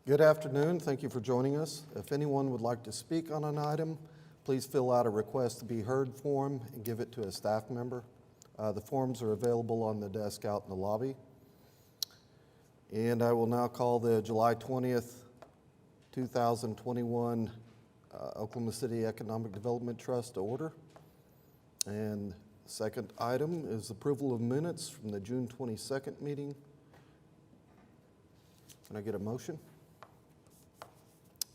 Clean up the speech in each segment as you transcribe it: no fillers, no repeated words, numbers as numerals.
Good afternoon. Thank you for joining us. If anyone would like to speak on an item, please fill out a request to be heard form and give it to a staff member. The forms are available on the desk out in the lobby. And I will now call the July 20th, 2021 Oklahoma City Economic Development Trust to order. And the second item is approval of minutes from the June 22nd meeting. Can I get a motion?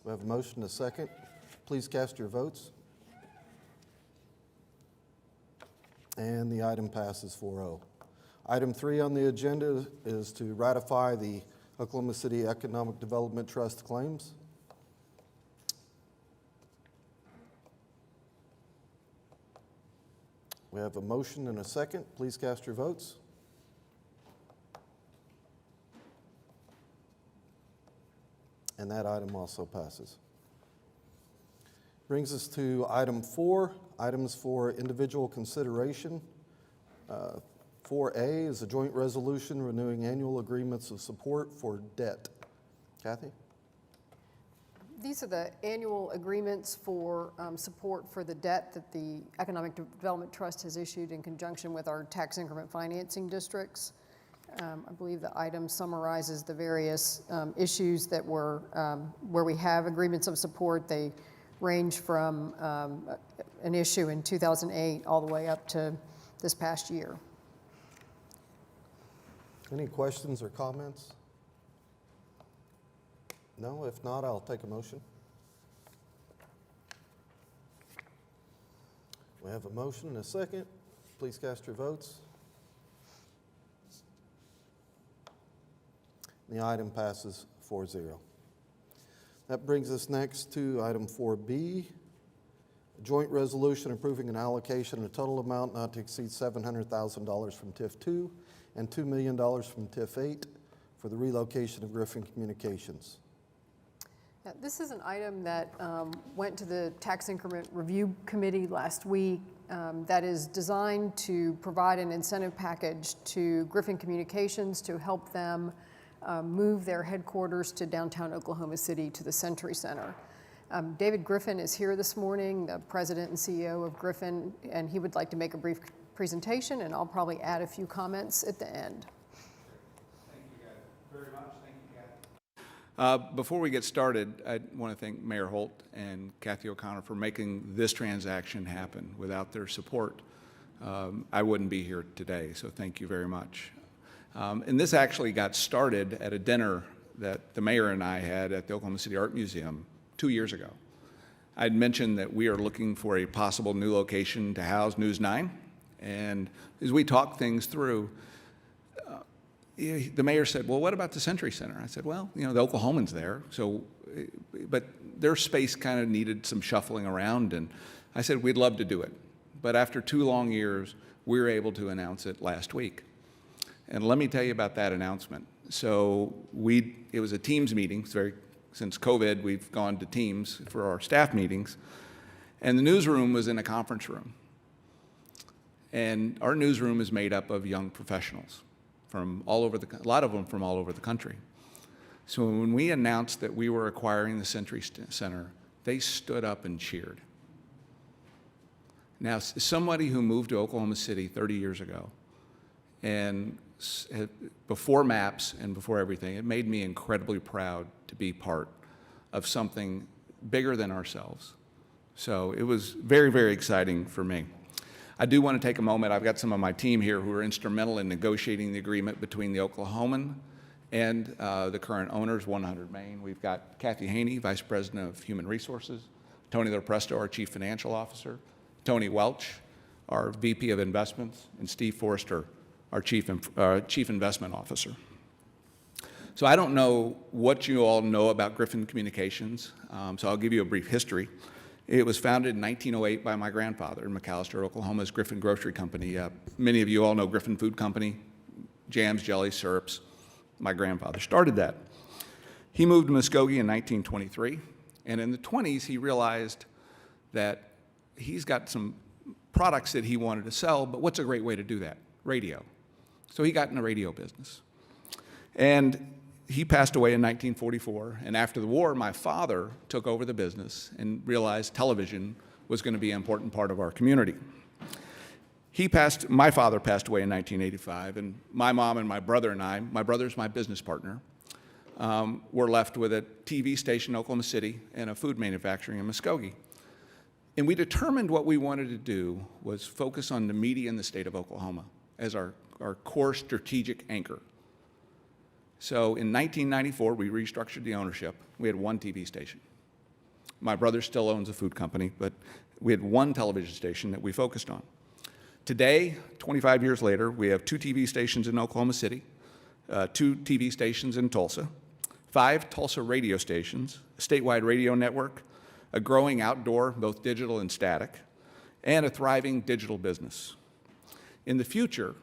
We have a motion and a second. Please cast your votes. And the item passes 4-0. Item 3 on the agenda is to ratify the Oklahoma City Economic Development Trust claims. We have a motion and a second. Please cast your votes. And that item also passes. Brings us to item 4, items for individual consideration. 4A is a joint resolution renewing annual agreements of support for debt. Kathy? These are the annual agreements for support for the debt that the Economic Development Trust has issued in conjunction with our tax increment financing districts. I believe the item summarizes the various issues that were where we have agreements of support. They range from an issue in 2008 all the way up to this past year. Any questions or comments? No? If not, I'll take a motion. We have a motion and a second. Please cast your votes. The item passes 4-0. That brings us next to item 4B, a joint resolution approving an allocation of a total amount not to exceed $700,000 from TIF 2 and $2 million from TIF 8 for the relocation of Griffin Communications. This is an item that went to the Tax Increment Review Committee last week that is designed to provide an incentive package to Griffin Communications to help them move their headquarters to downtown Oklahoma City to the Century Center. David Griffin is here this morning, the president and CEO of Griffin, and he would like to make a brief presentation, and I'll probably add a few comments at the end. Thank you guys very much. Thank you, Kathy. Before we get started, I want to thank Mayor Holt and Kathy O'Connor for making this transaction happen. Without their support, I wouldn't be here today, so thank you very much. And this actually got started at a dinner that the mayor and I had at the Oklahoma City Art Museum 2 years ago. I'd mentioned that we are looking for a possible new location to house News 9, and as we talked things through, the mayor said, well, what about the Century Center? I said, well, you know, the Oklahoman's there, so, but their space kind of needed some shuffling around, and I said, we'd love to do it. But after 2 long years, we were able to announce it last week. And let me tell you about that announcement. So it was a Teams meeting. Since COVID, we've gone to Teams for our staff meetings. And the newsroom was in a conference room. And our newsroom is made up of young professionals from all over a lot of them from all over the country. So when we announced that we were acquiring the Century Center, they stood up and cheered. Now, somebody who moved to Oklahoma City 30 years ago, and before maps and before everything, it made me incredibly proud to be part of something bigger than ourselves. So it was very, very exciting for me. I do want to take a moment. I've got some of my team here who are instrumental in negotiating the agreement between the Oklahoman and the current owners, 100 Main. We've got Kathy Haney, Vice President of Human Resources, Tony Lopresto, our Chief Financial Officer, Tony Welch, our VP of Investments, and Steve Forrester, our Chief Investment Officer. So I don't know what you all know about Griffin Communications, so I'll give you a brief history. It was founded in 1908 by my grandfather in McAlester, Oklahoma's Griffin Grocery Company. Many of you all know Griffin Food Company, jams, jellies, syrups. My grandfather started that. He moved to Muskogee in 1923, and in the 20s he realized that he's got some products that he wanted to sell, but what's a great way to do that? Radio. So he got in the radio business. And he passed away in 1944, and after the war, my father took over the business and realized television was going to be an important part of our community. My father passed away in 1985, and my mom and my brother and I, my brother's my business partner, were left with a TV station in Oklahoma City and a food manufacturing in Muskogee. And we determined what we wanted to do was focus on the media in the state of Oklahoma as our core strategic anchor. So in 1994, we restructured the ownership. We had one TV station. My brother still owns a food company, but we had one television station that we focused on. Today, 25 years later, we have 2 TV stations in Oklahoma City, 2 TV stations in Tulsa, 5 Tulsa radio stations, a statewide radio network, a growing outdoor, both digital and static, and a thriving digital business. In the future,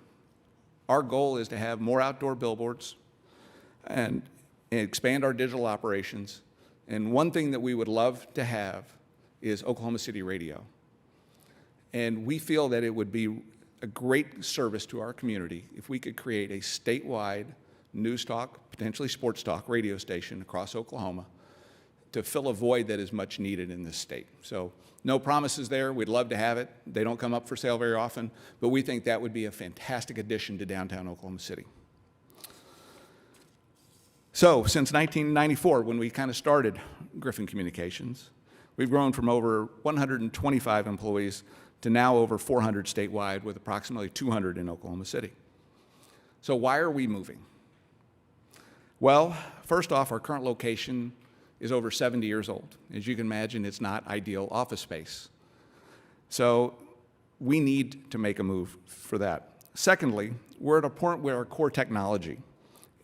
our goal is to have more outdoor billboards and expand our digital operations. And one thing that we would love to have is Oklahoma City Radio. And we feel that it would be a great service to our community if we could create a statewide news talk, potentially sports talk radio station across Oklahoma to fill a void that is much needed in this state. So no promises there. We'd love to have it. They don't come up for sale very often, but we think that would be a fantastic addition to downtown Oklahoma City. So since 1994, when we kind of started Griffin Communications, we've grown from over 125 employees to now over 400 statewide, with approximately 200 in Oklahoma City. So why are we moving? Well, first off, our current location is over 70 years old. As you can imagine, it's not ideal office space. So we need to make a move for that. Secondly, we're at a point where our core technology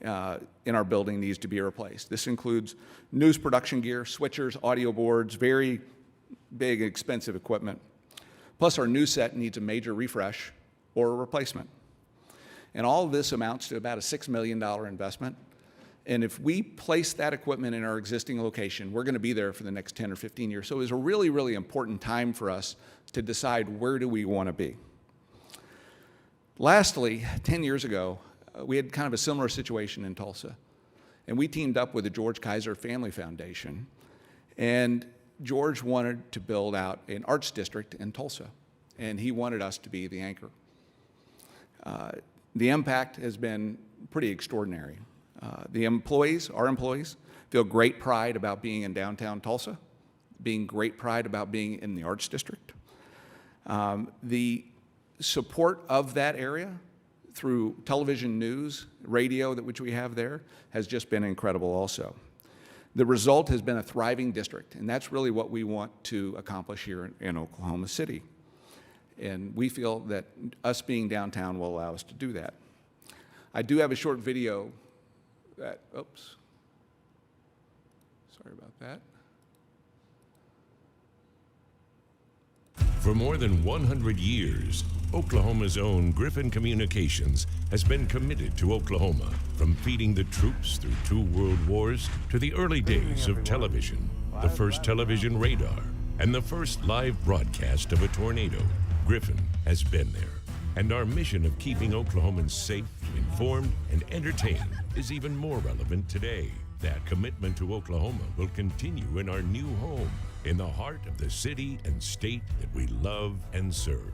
in our building needs to be replaced. This includes news production gear, switchers, audio boards, very big, expensive equipment. Plus, our news set needs a major refresh or a replacement. And all of this amounts to about a $6 million investment. And if we place that equipment in our existing location, we're going to be there for the next 10 or 15 years. So it's a really, really important time for us to decide where do we want to be. Lastly, 10 years ago, we had kind of a similar situation in Tulsa. And we teamed up with the George Kaiser Family Foundation. And George wanted to build out an arts district in Tulsa, and he wanted us to be the anchor. The impact has been pretty extraordinary. Our employees, feel great pride about being in downtown Tulsa, being great pride about being in the arts district. The support of that area through television news, radio, which we have there, has just been incredible also. The result has been a thriving district, and that's really what we want to accomplish here in Oklahoma City. And we feel that us being downtown will allow us to do that. I do have a short video that, oops, sorry about that. For more than 100 years, Oklahoma's own Griffin Communications has been committed to Oklahoma, from feeding the troops through 2 world wars to the early days of television, the first television radar, and the first live broadcast of a tornado. Griffin has been there, and our mission of keeping Oklahomans safe, informed, and entertained is even more relevant today. That commitment to Oklahoma will continue in our new home, in the heart of the city and state that we love and serve.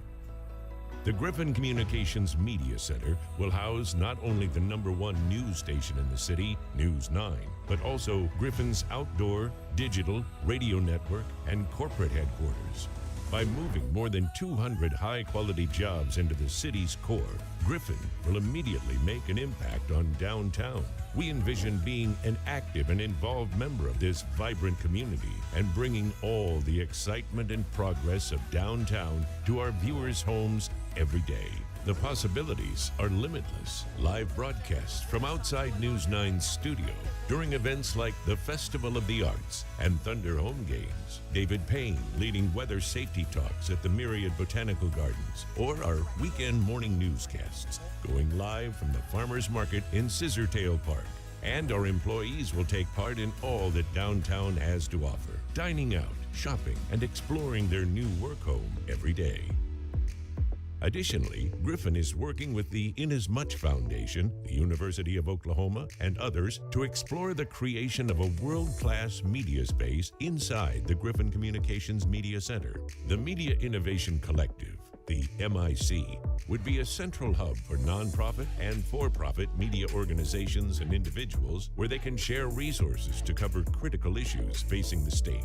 The Griffin Communications Media Center will house not only the #1 news station in the city, News 9, but also Griffin's outdoor, digital, radio network, and corporate headquarters. By moving more than 200 high-quality jobs into the city's core, Griffin will immediately make an impact on downtown. We envision being an active and involved member of this vibrant community and bringing all the excitement and progress of downtown to our viewers' homes every day. The possibilities are limitless. Live broadcasts from outside News 9's studio during events like the Festival of the Arts and Thunder Home Games. David Payne leading weather safety talks at the Myriad Botanical Gardens, or our weekend morning newscasts going live from the Farmers Market in Scissortail Park. And our employees will take part in all that downtown has to offer, dining out, shopping, and exploring their new work home every day. Additionally, Griffin is working with the Inasmuch Foundation, the University of Oklahoma, and others to explore the creation of a world-class media space inside the Griffin Communications Media Center. The Media Innovation Collective, the MIC, would be a central hub for nonprofit and for-profit media organizations and individuals where they can share resources to cover critical issues facing the state.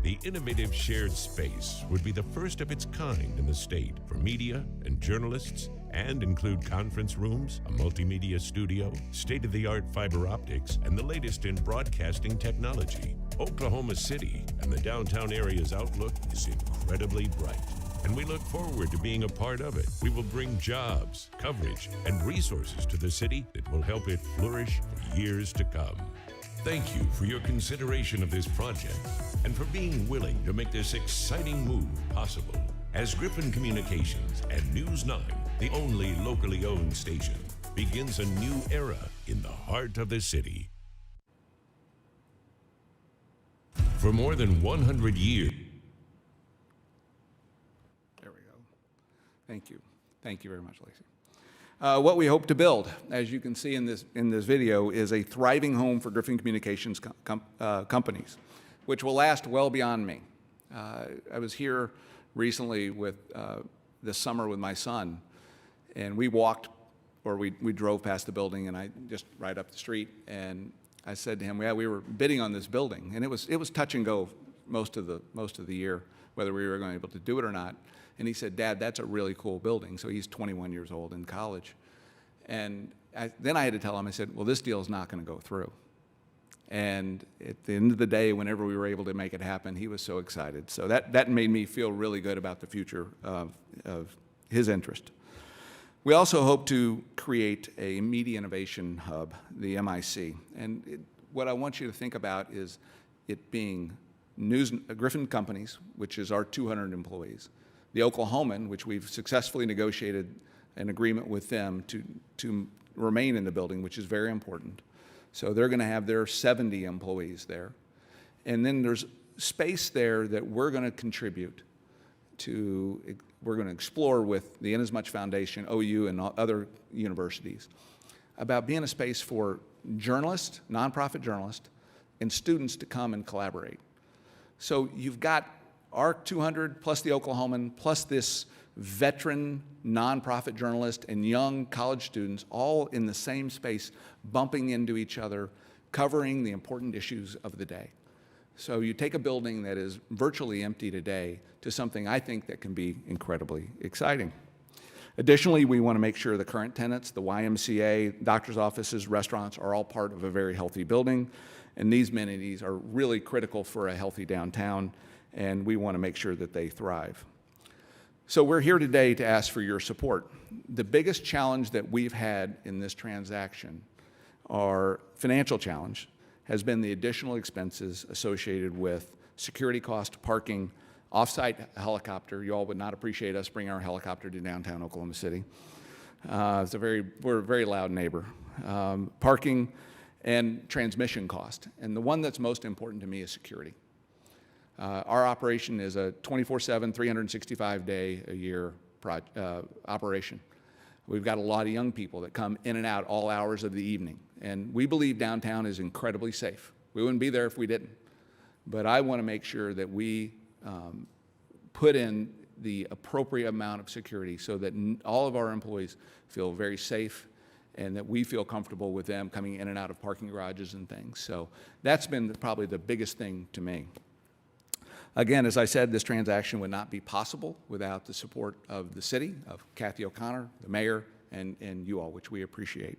The innovative shared space would be the first of its kind in the state for media and journalists and include conference rooms, a multimedia studio, state-of-the-art fiber optics, and the latest in broadcasting technology. Oklahoma City and the downtown area's outlook is incredibly bright, and we look forward to being a part of it. We will bring jobs, coverage, and resources to the city that will help it flourish for years to come. Thank you for your consideration of this project and for being willing to make this exciting move possible. As Griffin Communications and News 9, the only locally owned station, begins a new era in the heart of the city. For more than 100 years, There we go. Thank you. Thank you very much, Lacey. What we hope to build, as you can see in this video, is a thriving home for Griffin Communications companies, which will last well beyond me. I was here recently this summer with my son, and we walked, or we drove past the building, and I just right up the street, and I said to him, yeah, we were bidding on this building, and it was touch and go most of the year, whether we were going to be able to do it or not. And he said, Dad, that's a really cool building. So he's 21 years old in college. And then I had to tell him, I said, well, this deal is not going to go through. And at the end of the day, whenever we were able to make it happen, he was so excited. So that made me feel really good about the future of his interest. We also hope to create a media innovation hub, the MIC. And what I want you to think about is it being Griffin Companies, which is our 200 employees, the Oklahoman, which we've successfully negotiated an agreement with them to remain in the building, which is very important. So they're going to have their 70 employees there. And then there's space there that we're going to contribute to, we're going to explore with the Inasmuch Foundation, OU, and other universities about being a space for journalists, nonprofit journalists, and students to come and collaborate. So you've got our 200 plus the Oklahoman plus this veteran nonprofit journalist and young college students all in the same space bumping into each other, covering the important issues of the day. So you take a building that is virtually empty today to something I think that can be incredibly exciting. Additionally, we want to make sure the current tenants, the YMCA, doctor's offices, restaurants are all part of a very healthy building, and these amenities are really critical for a healthy downtown, and we want to make sure that they thrive. So we're here today to ask for your support. The biggest challenge that we've had in this transaction, our financial challenge, has been the additional expenses associated with security cost, parking, off-site helicopter. You all would not appreciate us bringing our helicopter to downtown Oklahoma City. We're a very loud neighbor. Parking and transmission cost. And the one that's most important to me is security. Our operation is a 24/7, 365-day-a-year operation. We've got a lot of young people that come in and out all hours of the evening. And we believe downtown is incredibly safe. We wouldn't be there if we didn't. But I want to make sure that we put in the appropriate amount of security so that all of our employees feel very safe and that we feel comfortable with them coming in and out of parking garages and things. So that's been probably the biggest thing to me. Again, as I said, this transaction would not be possible without the support of the city, of Kathy O'Connor, the mayor, and you all, which we appreciate.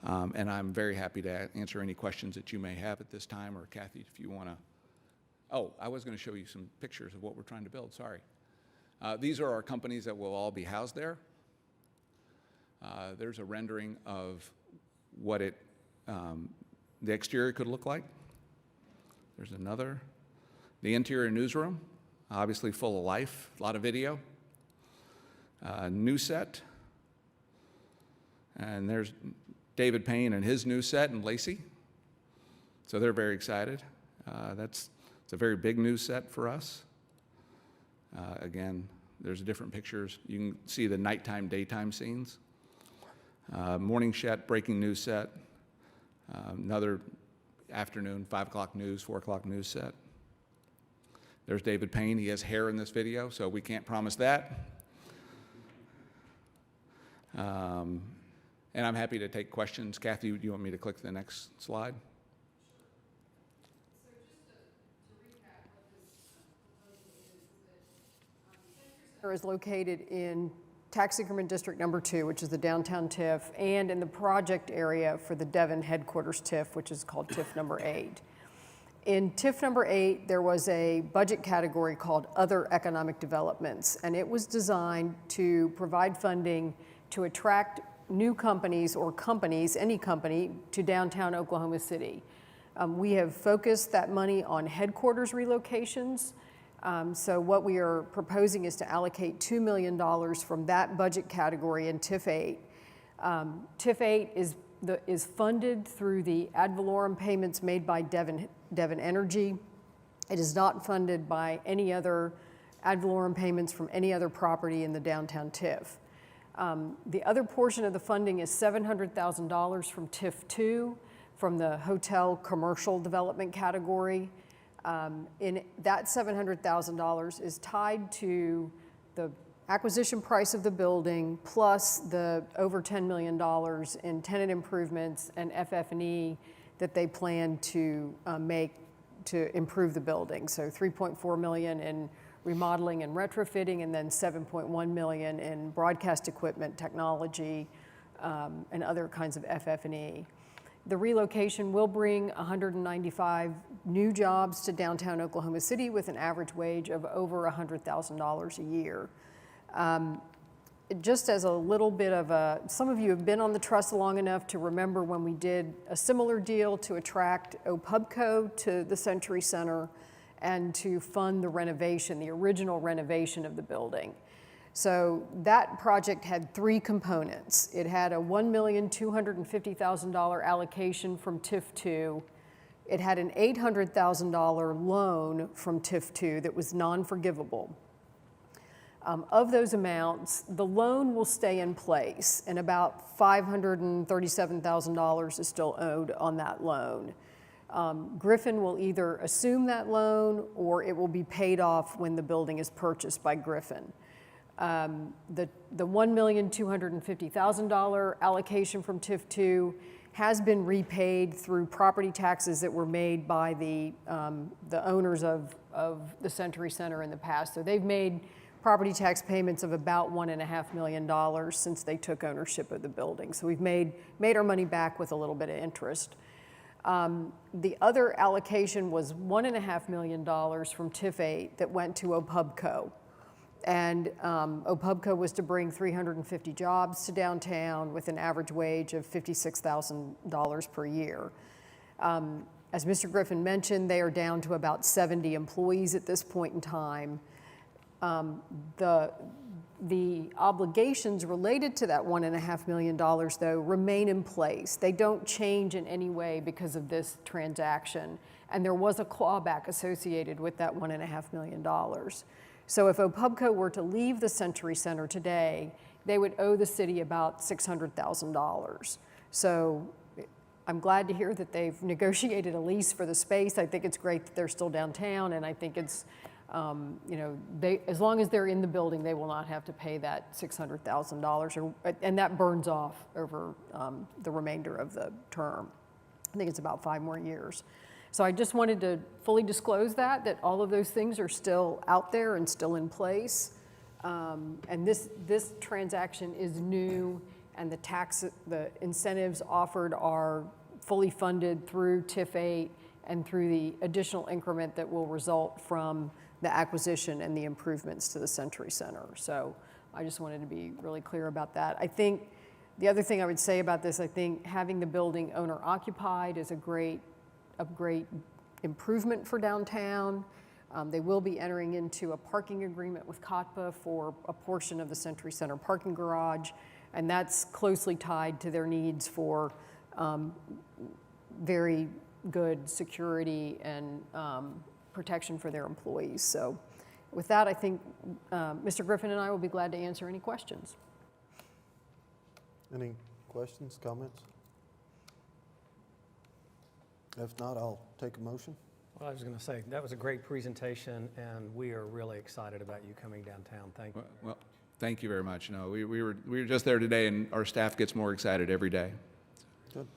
And I'm very happy to answer any questions that you may have at this time, or Kathy, if you want to. Oh, I was going to show you some pictures of what we're trying to build, sorry. These are our companies that will all be housed there. There's a rendering of what the exterior could look like. There's another. The interior newsroom, obviously full of life, a lot of video. New set. And there's David Payne and his new set, and Lacey. So they're very excited. It's a very big news set for us. Again, There's different pictures. You can see the nighttime, daytime scenes. Morning set, breaking news set. Another afternoon, 5 o'clock news, 4 o'clock news set. There's David Payne. He has hair in this video, so we can't promise that. And I'm happy to take questions. Kathy, do you want me to click the next slide? Center is located in Tax Increment District Number 2, which is the downtown TIF, and in the project area for the Devon headquarters TIF, which is called TIF number 8. In TIF number 8, there was a budget category called Other Economic Developments, and it was designed to provide funding to attract new companies or companies, any company, to downtown Oklahoma City. We have focused that money on headquarters relocations. So what we are proposing is to allocate $2 million from that budget category in TIF 8. TIF 8 is funded through the ad valorem payments made by Devon Energy. It is not funded by any other ad valorem payments from any other property in the downtown TIF. The other portion of the funding is $700,000 from TIF 2, from the hotel commercial development category. In that $700,000 is tied to the acquisition price of the building plus the over $10 million in tenant improvements and FF&E that they plan to make to improve the building. So $3.4 million in remodeling and retrofitting, and then $7.1 million in broadcast equipment, technology, and other kinds of FF&E. The relocation will bring 195 new jobs to downtown Oklahoma City with an average wage of over $100,000 a year. Just as a little bit of some of you have been on the trust long enough to remember when we did a similar deal to attract OPUBCO to the Century Center and to fund the renovation, the original renovation of the building. So that project had 3 components. It had a $1,250,000 allocation from TIF 2. It had an $800,000 loan from TIF 2 that was non-forgivable. Of those amounts, the loan will stay in place, and about $537,000 is still owed on that loan. Griffin will either assume that loan or it will be paid off when the building is purchased by Griffin. The $1,250,000 allocation from TIF 2 has been repaid through property taxes that were made by the owners of the Century Center in the past. So they've made property tax payments of about $1.5 million since they took ownership of the building. So we've made our money back with a little bit of interest. The other allocation was $1.5 million from TIF 8 that went to OPUBCO. And OPUBCO was to bring 350 jobs to downtown with an average wage of $56,000 per year. As Mr. Griffin mentioned, they are down to about 70 employees at this point in time. The obligations related to that $1.5 million, though, remain in place. They don't change in any way because of this transaction. And there was a clawback associated with that $1.5 million. So if OPUBCO were to leave the Century Center today, they would owe the city about $600,000. So I'm glad to hear that they've negotiated a lease for the space. I think it's great that they're still downtown, and I think it's, as long as they're in the building, they will not have to pay that $600,000, and that burns off over the remainder of the term. I think it's about 5 more years. So I just wanted to fully disclose that all of those things are still out there and still in place. And this transaction is new, and the incentives offered are fully funded through TIF 8 and through the additional increment that will result from the acquisition and the improvements to the Century Center. So I just wanted to be really clear about that. I think the other thing I would say about this, I think having the building owner occupied is a great improvement for downtown. They will be entering into a parking agreement with COTPA for a portion of the Century Center parking garage, and that's closely tied to their needs for very good security and protection for their employees. So With that, I think Mr. Griffin and I will be glad to answer any questions. Any questions, comments? If not, I'll take a motion. Well, I was going to say, that was a great presentation, and we are really excited about you coming downtown. Thank you. Well, thank you very much. No, we were just there today, and our staff gets more excited every day. Good.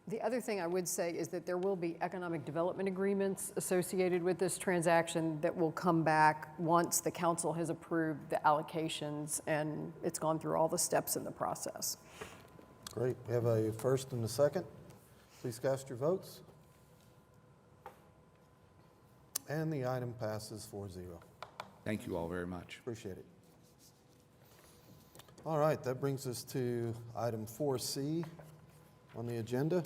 The other thing I would say is that there will be economic development agreements associated with this transaction that will come back once the council has approved the allocations and it's gone through all the steps in the process. Great. We have a first and a second. Please cast your votes. And the item passes 4-0. Thank you all very much. Appreciate it. All right, that brings us to item 4C on the agenda.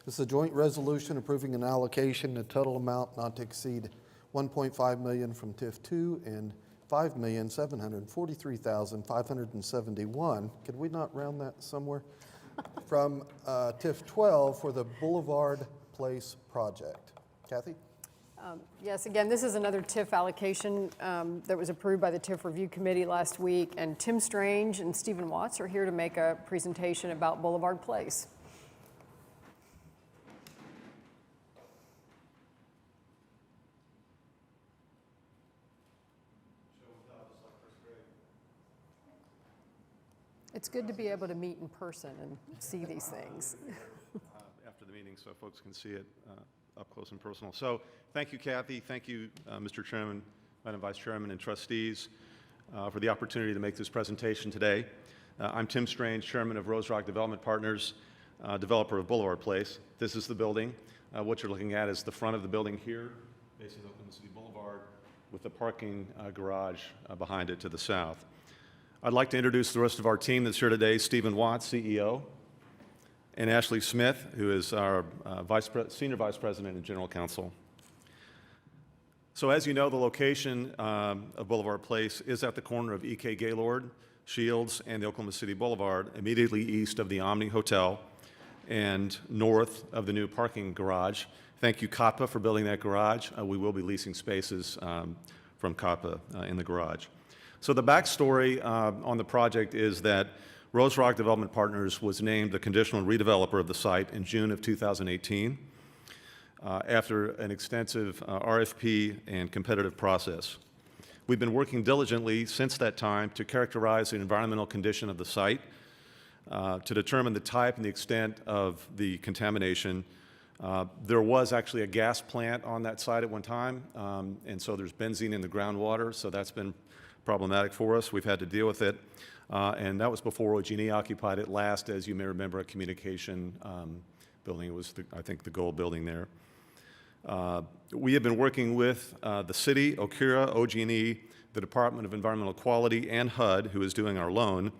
This is a joint resolution approving an allocation, a total amount not to exceed $1.5 million from TIF 2 and $5,743,571. Could we not round that somewhere? From TIF 12 for the Boulevard Place project. Kathy? Yes, again, this is another TIF allocation that was approved by the TIF Review Committee last week, and Tim Strange and Stephen Watts are here to make a presentation about Boulevard Place. It's good to be able to meet in person and see these things. After the meeting so folks can see it up close and personal. So thank you, Kathy. Thank you, Mr. Chairman, Madam Vice Chairman, and trustees for the opportunity to make this presentation today. I'm Tim Strange, Chairman of Rose Rock Development Partners, developer of Boulevard Place. This is the building. What you're looking at is the front of the building here, facing Oklahoma City Boulevard, with the parking garage behind it to the south. I'd like to introduce the rest of our team that's here today: Stephen Watts, CEO, and Ashley Smith, who is our Senior Vice President and General Counsel. So as you know, the location of Boulevard Place is at the corner of E.K. Gaylord, Shields, and the Oklahoma City Boulevard, immediately east of the Omni Hotel and north of the new parking garage. Thank you, CAPA, for building that garage. We will be leasing spaces from CAPA in the garage. So the backstory on the project is that Rose Rock Development Partners was named the conditional redeveloper of the site in June of 2018 after an extensive RFP and competitive process. We've been working diligently since that time to characterize the environmental condition of the site, to determine the type and the extent of the contamination. There was actually a gas plant on that site at one time, and so there's benzene in the groundwater, so that's been problematic for us. We've had to deal with it. And that was before OG&E occupied it last, as you may remember, a communication building. It was, I think, the gold building there. We have been working with the city, Okura, OG&E, the Department of Environmental Quality, and HUD, who is doing our loan,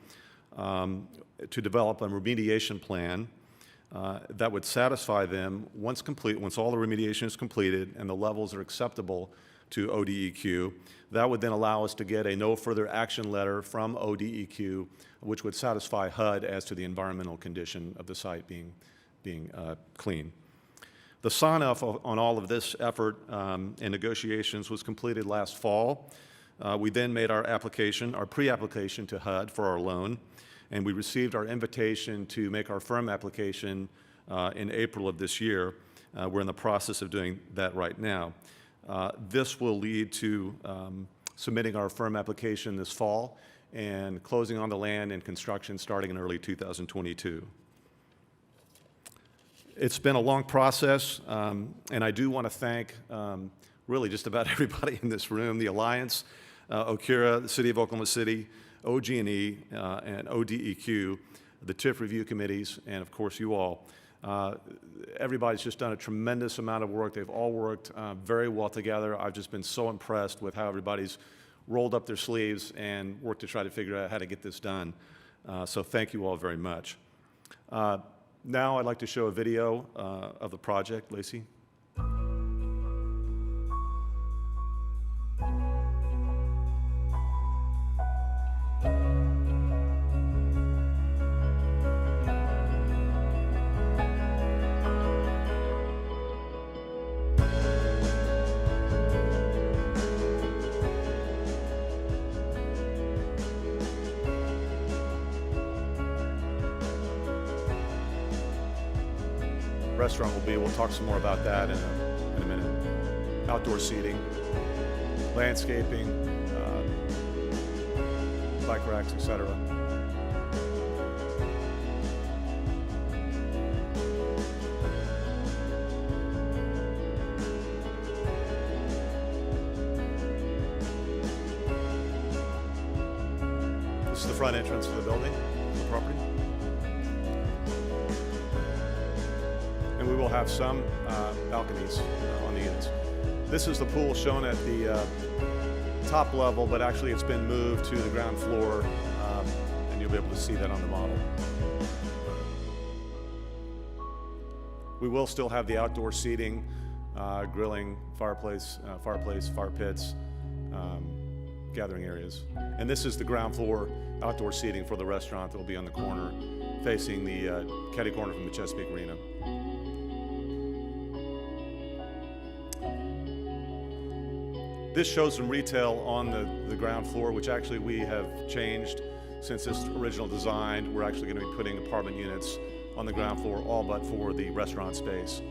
to develop a remediation plan that would satisfy them once complete, once all the remediation is completed and the levels are acceptable to ODEQ. That would then allow us to get a no further action letter from ODEQ, which would satisfy HUD as to the environmental condition of the site being clean. The sign-off on all of this effort and negotiations was completed last fall. We then made our application, our pre-application to HUD for our loan, and we received our invitation to make our firm application in April of this year. We're in the process of doing that right now. This will lead to submitting our firm application this fall and closing on the land and construction starting in early 2022. It's been a long process, and I do want to thank really just about everybody in this room: the Alliance, Okura, the City of Oklahoma City, OG&E, and ODEQ, the TIF review committees, and of course you all. Everybody's just done a tremendous amount of work. They've all worked very well together. I've just been so impressed with how everybody's rolled up their sleeves and worked to try to figure out how to get this done. So thank you all very much. Now I'd like to show a video of the project. Lacey? restaurant will be. We'll talk some more about that in a minute. Outdoor seating, landscaping, bike racks, etc. This is the front entrance to the building, the property. And we will have some balconies on the units. This is the pool shown at the top level, but actually it's been moved to the ground floor, and you'll be able to see that on the model. We will still have the outdoor seating, grilling, fire pits, gathering areas. And this is the ground floor outdoor seating for the restaurant that will be on the corner, facing the caddy corner from the Chesapeake Arena. This shows some retail on the ground floor, which actually we have changed since this original design. We're actually going to be putting apartment units on the ground floor, all but for the restaurant space.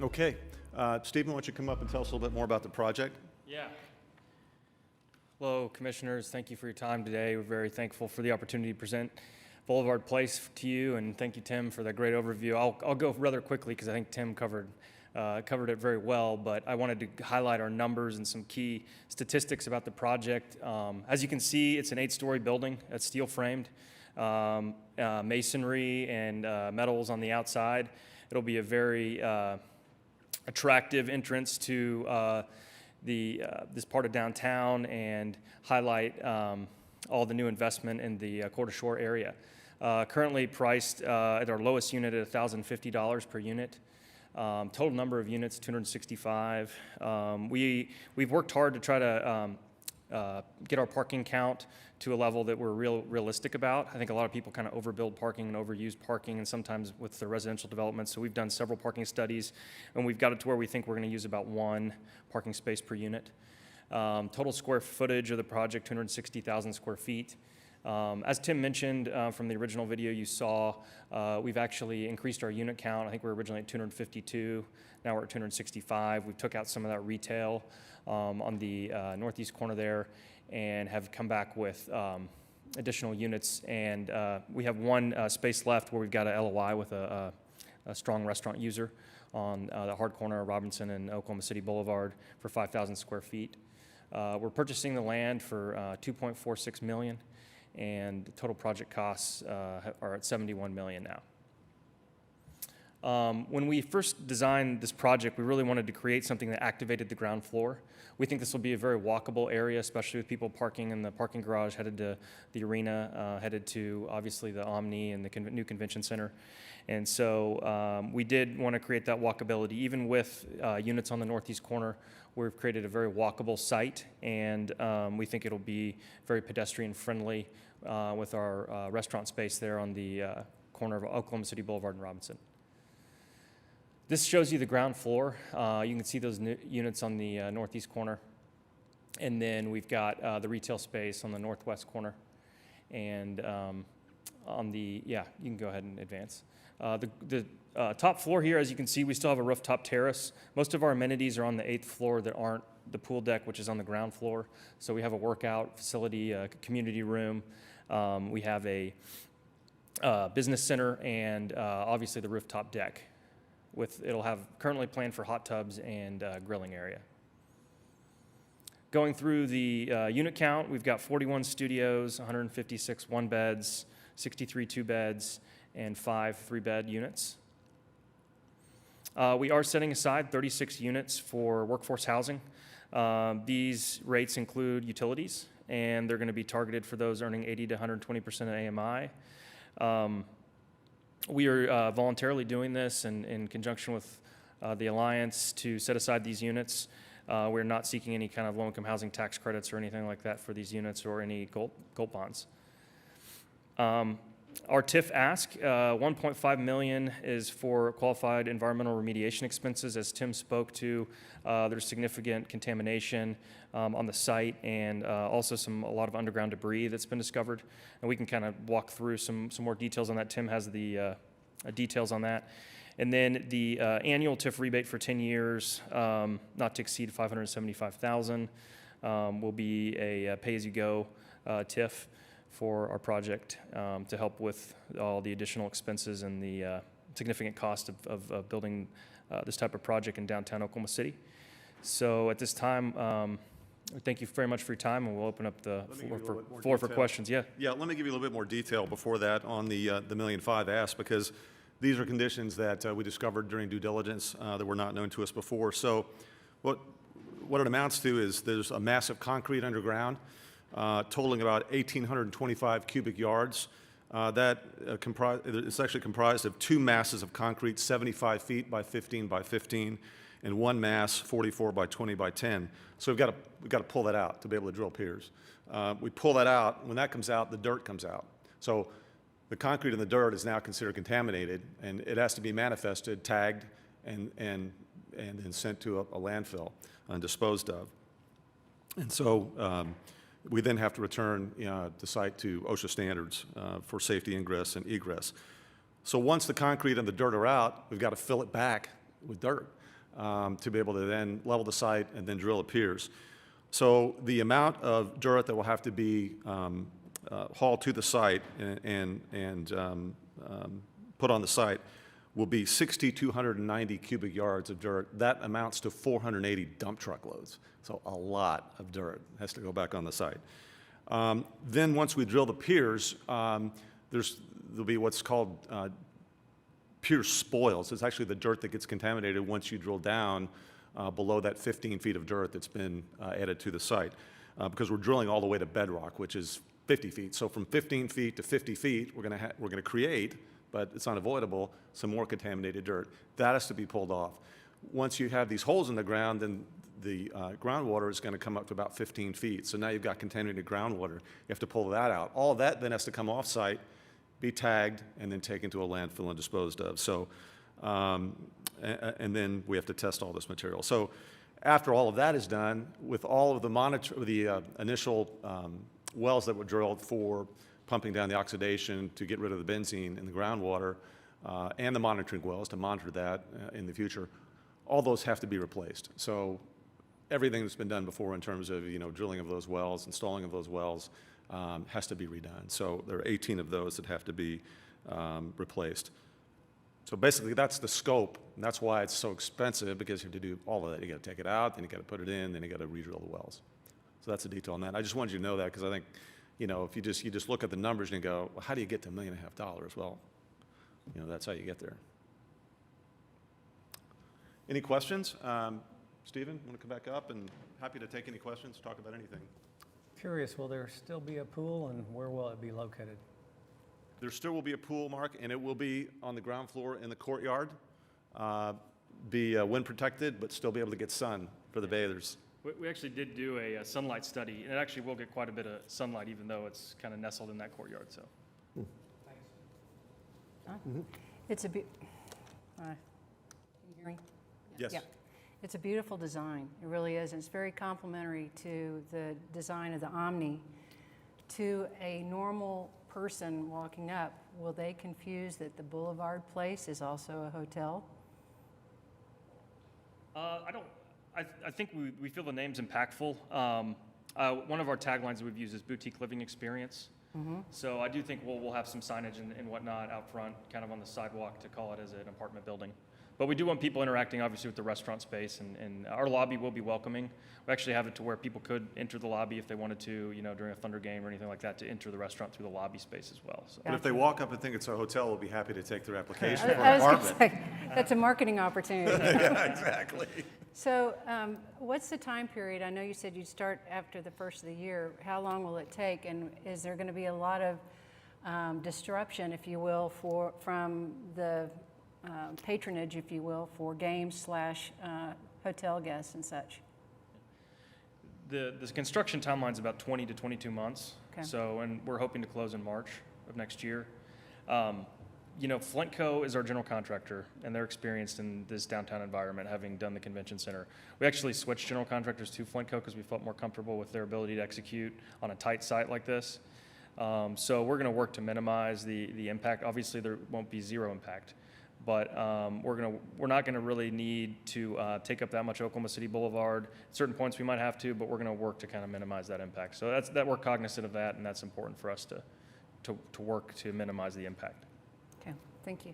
Okay, Stephen, why don't you come up and tell us a little bit more about the project? Yeah. Hello, commissioners. Thank you for your time today. We're very thankful for the opportunity to present Boulevard Place to you, and thank you, Tim, for that great overview. I'll go rather quickly because I think Tim covered it very well, but I wanted to highlight our numbers and some key statistics about the project. As you can see, it's an 8-story building that's steel framed, masonry and metals on the outside. It'll be a very attractive entrance to this part of downtown and highlight all the new investment in the Court Shore area. Currently priced at our lowest unit at $1,050 per unit. Total number of units, 265. We've worked hard to try to get our parking count to a level that we're realistic about. I think a lot of people kind of overbuild parking and overuse parking, and sometimes with the residential development. So we've done several parking studies, and we've got it to where we think we're going to use about 1 parking space per unit. Total square footage of the project, 260,000 square feet. As Tim mentioned from the original video you saw, we've actually increased our unit count. I think we were originally at 252. Now we're at 265. We took out some of that retail on the northeast corner there and have come back with additional units. And we have 1 space left where we've got a LOI with a strong restaurant user on the hard corner of Robinson and Oklahoma City Boulevard for 5,000 square feet. We're purchasing the land for $2.46 million. And the total project costs are at $71 million now. When we first designed this project, we really wanted to create something that activated the ground floor. We think this will be a very walkable area, especially with people parking in the parking garage, headed to the arena, headed to obviously the Omni and the new convention center. And so we did want to create that walkability, even with units on the northeast corner. We've created a very walkable site, and we think it'll be very pedestrian friendly with our restaurant space there on the corner of Oklahoma City Boulevard and Robinson. This shows you the ground floor. You can see those units on the northeast corner. And then we've got the retail space on the northwest corner. And on the, you can go ahead and advance. The top floor here, as you can see, we still have a rooftop terrace. Most of our amenities are on the 8th floor that aren't the pool deck, which is on the ground floor. So we have a workout facility, a community room. We have a business center and obviously the rooftop deck. It'll have currently planned for hot tubs and grilling area. Going through the unit count, we've got 41 studios, 156 1-beds, 63 2-beds, and 5 3-bed units. We are setting aside 36 units for workforce housing. These rates include utilities, and they're going to be targeted for those earning 80 to 120% of AMI. We are voluntarily doing this in conjunction with the Alliance to set aside these units. We're not seeking any kind of low-income housing tax credits or anything like that for these units or any gold bonds. Our TIF ask, $1.5 million is for qualified environmental remediation expenses. As Tim spoke to, there's significant contamination on the site and also a lot of underground debris that's been discovered. And we can kind of walk through some more details on that. Tim has the details on that. And then the annual TIF rebate for 10 years, not to exceed $575,000, will be a pay-as-you-go TIF for our project to help with all the additional expenses and the significant cost of building this type of project in downtown Oklahoma City. So at this time, thank you very much for your time, and we'll open up the floor for questions. Yeah. Yeah, let me give you a little bit more detail before that on the $1.5 million ask, because these are conditions that we discovered during due diligence that were not known to us before. So what it amounts to is there's a massive concrete underground totaling about 1,825 cubic yards. It's actually comprised of two masses of concrete, 75 feet by 15 by 15, and one mass, 44 by 20 by 10. So we've got to pull that out to be able to drill piers. We pull that out. When that comes out, the dirt comes out. So the concrete and the dirt is now considered contaminated, and it has to be manifested, tagged, and then sent to a landfill and disposed of. And so we then have to return the site to OSHA standards for safety ingress and egress. So once the concrete and the dirt are out, we've got to fill it back with dirt to be able to then level the site and then drill the piers. So the amount of dirt that will have to be hauled to the site and put on the site will be 6,290 cubic yards of dirt. That amounts to 480 dump truck loads. So a lot of dirt has to go back on the site. Then once we drill the piers, there'll be what's called pier spoils. It's actually the dirt that gets contaminated once you drill down below that 15 feet of dirt that's been added to the site. Because we're drilling all the way to bedrock, which is 50 feet. So from 15 feet to 50 feet, we're going to create, but it's unavoidable, some more contaminated dirt. That has to be pulled off. Once you have these holes in the ground, then the groundwater is going to come up to about 15 feet. So now you've got contaminated groundwater. You have to pull that out. All of that then has to come off-site, be tagged, and then taken to a landfill and disposed of. So, and then we have to test all this material. So after all of that is done, with all of the initial wells that were drilled for pumping down the oxidation to get rid of the benzene in the groundwater, and the monitoring wells to monitor that in the future, all those have to be replaced. So everything that's been done before in terms of drilling of those wells, installing of those wells, has to be redone. So there are 18 of those that have to be replaced. So basically that's the scope, and that's why it's so expensive, because you have to do all of that. You got to take it out, then you got to put it in, then you got to re-drill the wells. So that's the detail on that. I just wanted you to know that, because I think, if you just look at the numbers and you go, well, how do you get to $1.5 million? Well, that's how you get there. Any questions? Stephen, want to come back up? And happy to take any questions, talk about anything. Curious, will there still be a pool, and where will it be located? There still will be a pool, Mark, and it will be on the ground floor in the courtyard. Be wind protected, but still be able to get sun for the bathers. We actually did do a sunlight study, and it actually will get quite a bit of sunlight, even though it's kind of nestled in that courtyard. So, It's a can you hear me? Yes. Yeah. It's a beautiful design. It really is. And it's very complementary to the design of the Omni. To a normal person walking up, will they confuse that the Boulevard Place is also a hotel? I think we feel the name's impactful. One of our taglines that we've used is boutique living experience. So I do think we'll have some signage and whatnot out front, kind of on the sidewalk, to call it as an apartment building. But we do want people interacting, obviously, with the restaurant space, and our lobby will be welcoming. We actually have it to where people could enter the lobby if they wanted to, during a Thunder game or anything like that, to enter the restaurant through the lobby space as well. So. But if they walk up and think it's a hotel, we'll be happy to take their application for I an was gonna apartment. say, that's a marketing opportunity. Yeah, exactly. So what's the time period? I know you said you'd start after the first of the year. How long will it take? And is there going to be a lot of disruption, if you will, from the patronage, if you will, for games / hotel guests and such. The construction timeline's about 20 to 22 months. Okay. So, and we're hoping to close in March of next year. You know, Flintco is our general contractor, and they're experienced in this downtown environment, having done the convention center. We actually switched general contractors to Flintco because we felt more comfortable with their ability to execute on a tight site like this. So we're going to work to minimize the impact. Obviously, there won't be zero impact, but we're not going to really need to take up that much Oklahoma City Boulevard. At certain points we might have to, but we're going to work to kind of minimize that impact. So we're cognizant of that, and that's important for us to work to minimize the impact. Okay, thank you.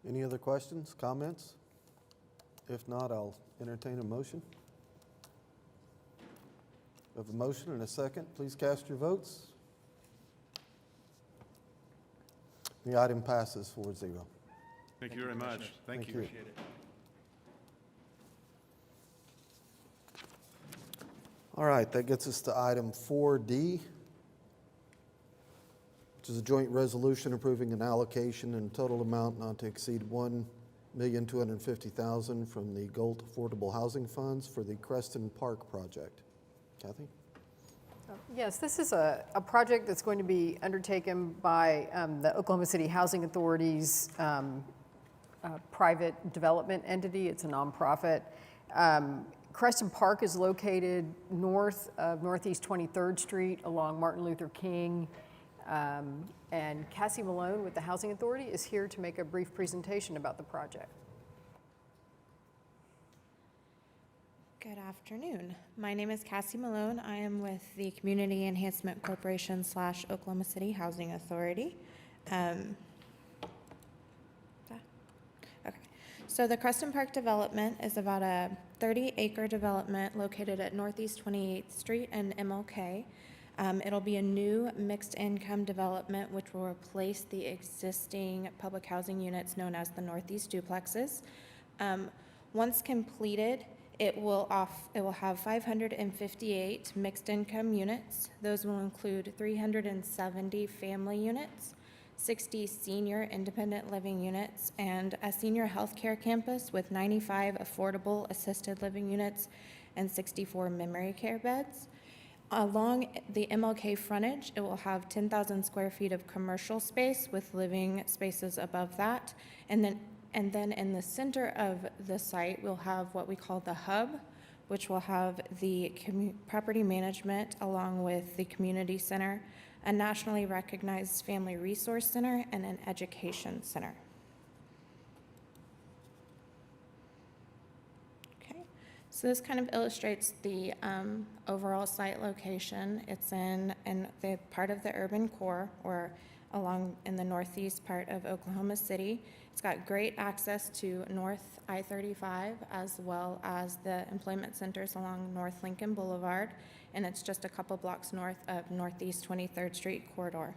Any other questions, comments? If not, I'll entertain a motion. We have a motion and a second. Please cast your votes. The item passes 4-0. Thank you very much. Thank you. Appreciate it. All right, that gets us to item 4D, which is a joint resolution approving an allocation and total amount not to exceed $1,250,000 from the Galt Affordable Housing Funds for the Creston Park project. Kathy? Yes, this is a project that's going to be undertaken by the Oklahoma City Housing Authority's private development entity. It's a nonprofit. Creston Park is located north of Northeast 23rd Street along Martin Luther King. And Cassie Malone with the Housing Authority is here to make a brief presentation about the project. Good afternoon. My name is Cassie Malone. I am with the Community Enhancement Corporation / Oklahoma City Housing Authority. Okay. So the Creston Park development is about a 30-acre development located at Northeast 28th Street and MLK. It'll be a new mixed-income development which will replace the existing public housing units known as the Northeast duplexes. Once completed, it will have 558 mixed-income units. Those will include 370 family units, 60 senior independent living units, and a senior health care campus with 95 affordable assisted living units and 64 memory care beds. Along the MLK frontage, it will have 10,000 square feet of commercial space with living spaces above that. And then in the center of the site, we'll have what we call the hub, which will have the property management along with the community center, a nationally recognized family resource center, and an education center. So this kind of illustrates the overall site location. It's in the part of the urban core, or along in the northeast part of Oklahoma City. It's got great access to North I-35 as well as the employment centers along North Lincoln Boulevard, and it's just a couple blocks north of Northeast 23rd Street corridor.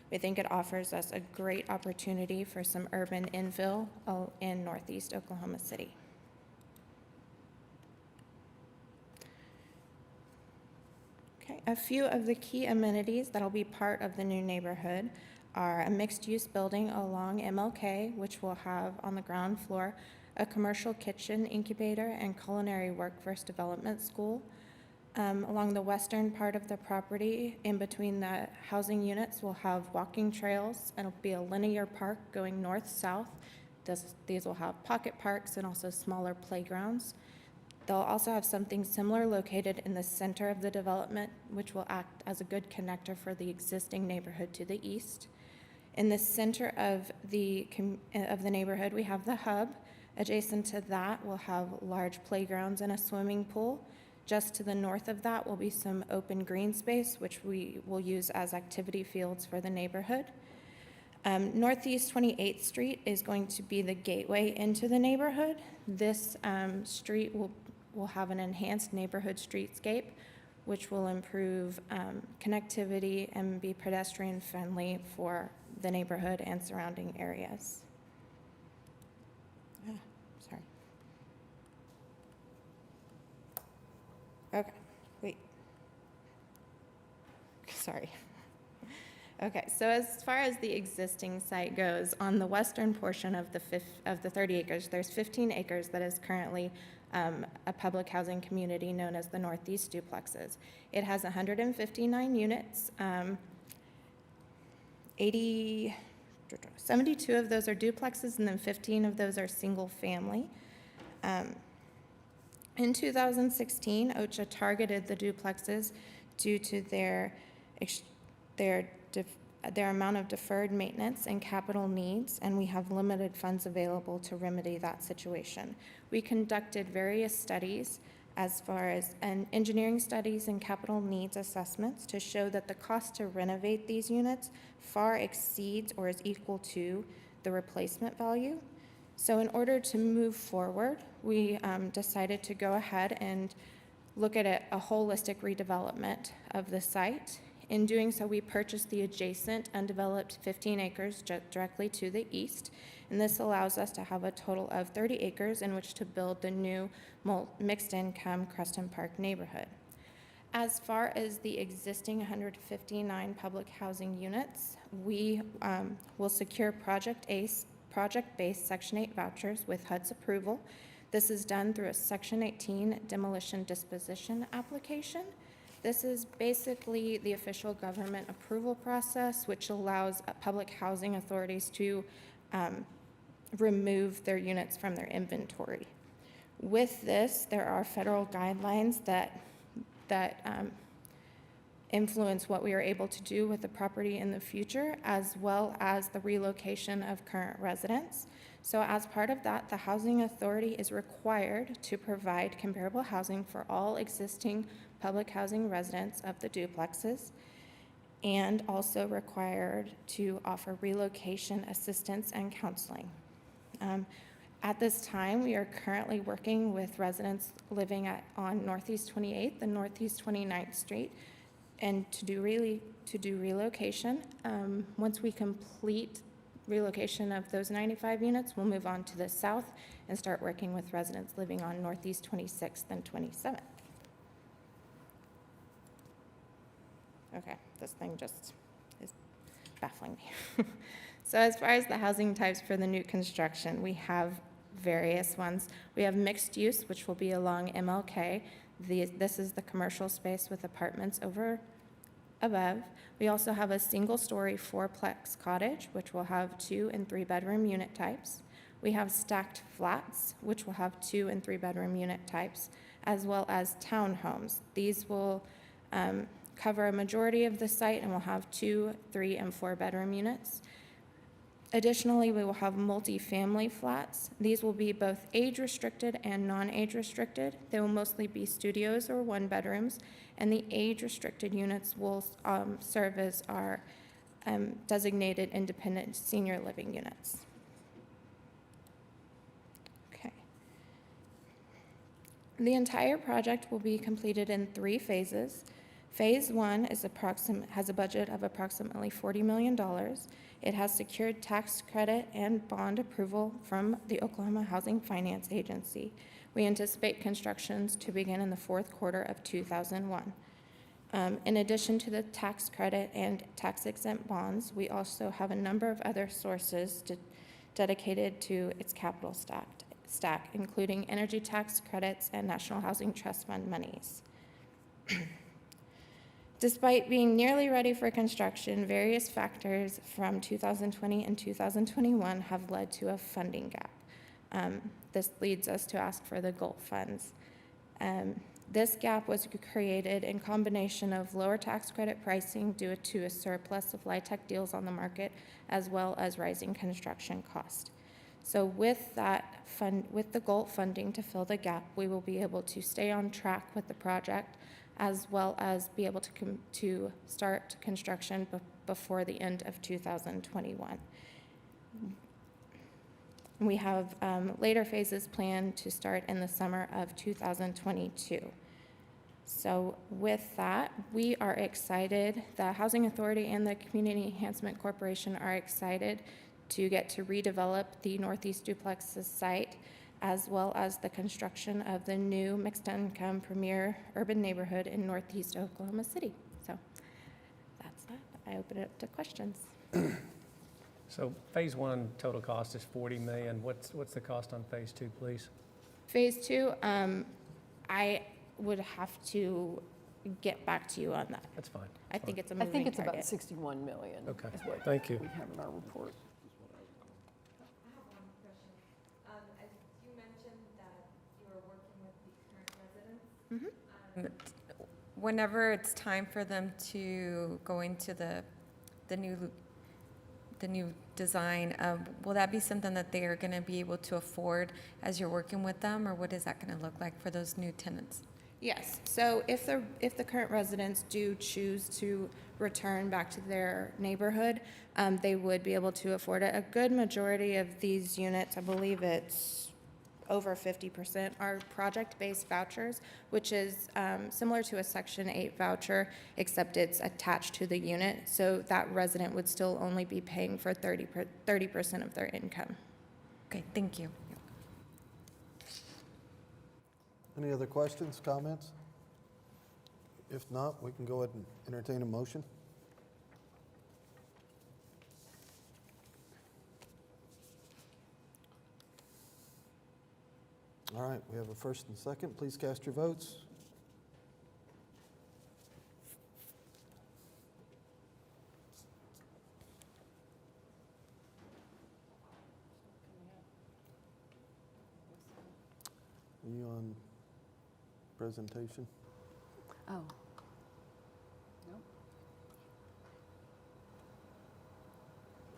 We think it offers us a great opportunity for some urban infill in Northeast Oklahoma City. Okay, a few of the key amenities that'll be part of the new neighborhood are a mixed-use building along MLK, which will have on the ground floor a commercial kitchen, incubator, and culinary workforce development school. Along the western part of the property, in between the housing units, we'll have walking trails, and it'll be a linear park going north-south. These will have pocket parks and also smaller playgrounds. They'll also have something similar located in the center of the development, which will act as a good connector for the existing neighborhood to the east. In the center of the neighborhood, we have the hub. Adjacent to that, we'll have large playgrounds and a swimming pool. Just to the north of that will be some open green space, which we will use as activity fields for the neighborhood. Northeast 28th Street is going to be the gateway into the neighborhood. This street will have an enhanced neighborhood streetscape, which will improve connectivity and be pedestrian friendly for the neighborhood and surrounding areas. Sorry. Okay, wait. Sorry. Okay, so as far as the existing site goes, on the western portion of the 30 acres, there's 15 acres that is currently a public housing community known as the Northeast Duplexes. It has 159 units. 72 of those are duplexes, and then 15 of those are single family. In 2016, OCHA targeted the duplexes due to their amount of deferred maintenance and capital needs, and we have limited funds available to remedy that situation. We conducted various studies as far as engineering studies and capital needs assessments to show that the cost to renovate these units far exceeds or is equal to the replacement value. So in order to move forward, we decided to go ahead and look at a holistic redevelopment of the site. In doing so, we purchased the adjacent undeveloped 15 acres directly to the east, and this allows us to have a total of 30 acres in which to build the new mixed-income Creston Park neighborhood. As far as the existing 159 public housing units, we will secure project-based Section 8 vouchers with HUD's approval. This is done through a Section 18 demolition disposition application. This is basically the official government approval process, which allows public housing authorities to remove their units from their inventory. With this, there are federal guidelines that influence what we are able to do with the property in the future, as well as the relocation of current residents. So as part of that, the Housing Authority is required to provide comparable housing for all existing public housing residents of the duplexes, and also required to offer relocation assistance and counseling. At this time, we are currently working with residents living on Northeast 28th and Northeast 29th Street, and to do relocation. Once we complete relocation of those 95 units, we'll move on to the south and start working with residents living on Northeast 26th and 27th. Okay, this thing just is baffling me. So as far as the housing types for the new construction, we have various ones. We have mixed use, which will be along MLK. This is the commercial space with apartments above. We also have a single-story fourplex cottage, which will have 2 and 3 bedroom unit types. We have stacked flats, which will have 2 and 3 bedroom unit types, as well as townhomes. These will cover a majority of the site and will have 2, 3, and 4 bedroom units. Additionally, we will have multi-family flats. These will be both age-restricted and non-age-restricted. They will mostly be studios or 1 bedrooms, and the age-restricted units will serve as our designated independent senior living units. Okay. The entire project will be completed in 3 phases. Phase 1 has a budget of approximately $40 million. It has secured tax credit and bond approval from the Oklahoma Housing Finance Agency. We anticipate constructions to begin in the 4th quarter of 2001. In addition to the tax credit and tax-exempt bonds, we also have a number of other sources dedicated to its capital stack, including energy tax credits and National Housing Trust Fund monies. Despite being nearly ready for construction, various factors from 2020 and 2021 have led to a funding gap. This leads us to ask for the GOLT funds. This gap was created in combination of lower tax credit pricing due to a surplus of LIHTC deals on the market, as well as rising construction cost. So with the GOLT funding to fill the gap, we will be able to stay on track with the project, as well as be able to start construction before the end of 2021. We have later phases planned to start in the summer of 2022. So with that, we are excited. The Housing Authority and the Community Enhancement Corporation are excited to get to redevelop the Northeast Duplexes site, as well as the construction of the new mixed-income premier urban neighborhood in Northeast Oklahoma City. So that's that. I open it up to questions. So phase one total cost is 40 million. What's the cost on phase two, please? Phase two, I would have to get back to you on that. That's fine. I think it's a I moving think it's about target. 61 million. Okay, is what thank you. we have in our report. As you mentioned that you are working with the current residents. Whenever it's time for them to go into the new design, will that be something that they are going to be able to afford as you're working with them, or what is that going to look like for those new tenants? Yes, so if the current residents do choose to return back to their neighborhood, they would be able to afford it. A good majority of these units, I believe it's over 50%, are project-based vouchers, which is similar to a Section 8 voucher, except it's attached to the unit, so that resident would still only be paying for 30% of their income. Okay, thank you. Any other questions, comments? If not, we can go ahead and entertain a motion. All right, we have a first and second. Please cast your votes. Are you on presentation? Oh. Nope.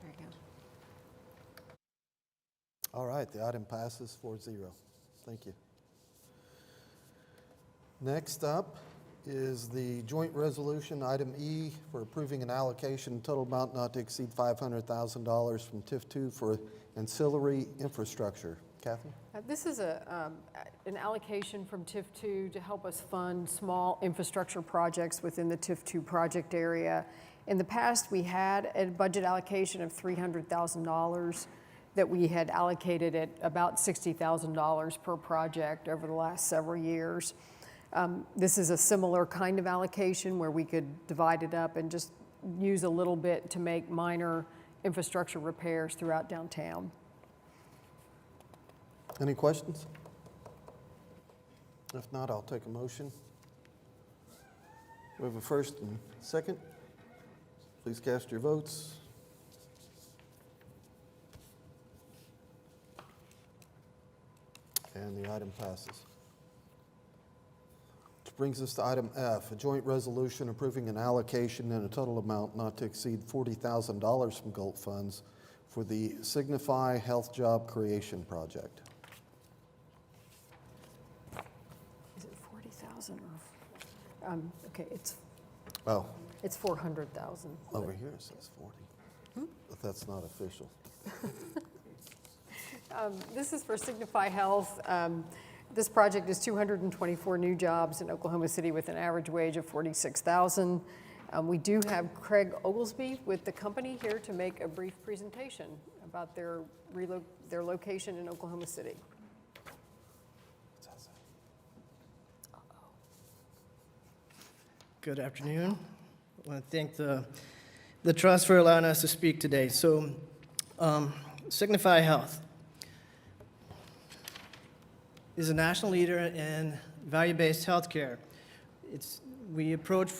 There you go. All right, the item passes 4-0. Thank you. Next up is the joint resolution, item E, for approving an allocation total amount not to exceed $500,000 from TIF 2 for ancillary infrastructure. Kathy? This is an allocation from TIF 2 to help us fund small infrastructure projects within the TIF 2 project area. In the past, we had a budget allocation of $300,000 that we had allocated at about $60,000 per project over the last several years. This is a similar kind of allocation where we could divide it up and just use a little bit to make minor infrastructure repairs throughout downtown. Any questions? If not, I'll take a motion. We have a first and second. Please cast your votes. And the item passes. Which brings us to item F, a joint resolution approving an allocation in a total amount not to exceed $40,000 from GOLT funds for the Signify Health Job Creation Project. Is it 40,000 or, okay, it's Oh, 400,000. over here it says 40. But that's not official. This is for Signify Health. This project is 224 new jobs in Oklahoma City with an average wage of $46,000. We do have Craig Oglesby with the company here to make a brief presentation about their location in Oklahoma City. Good afternoon. I want to thank the Trust for allowing us to speak today. So, Signify Health is a national leader in value-based healthcare. We approach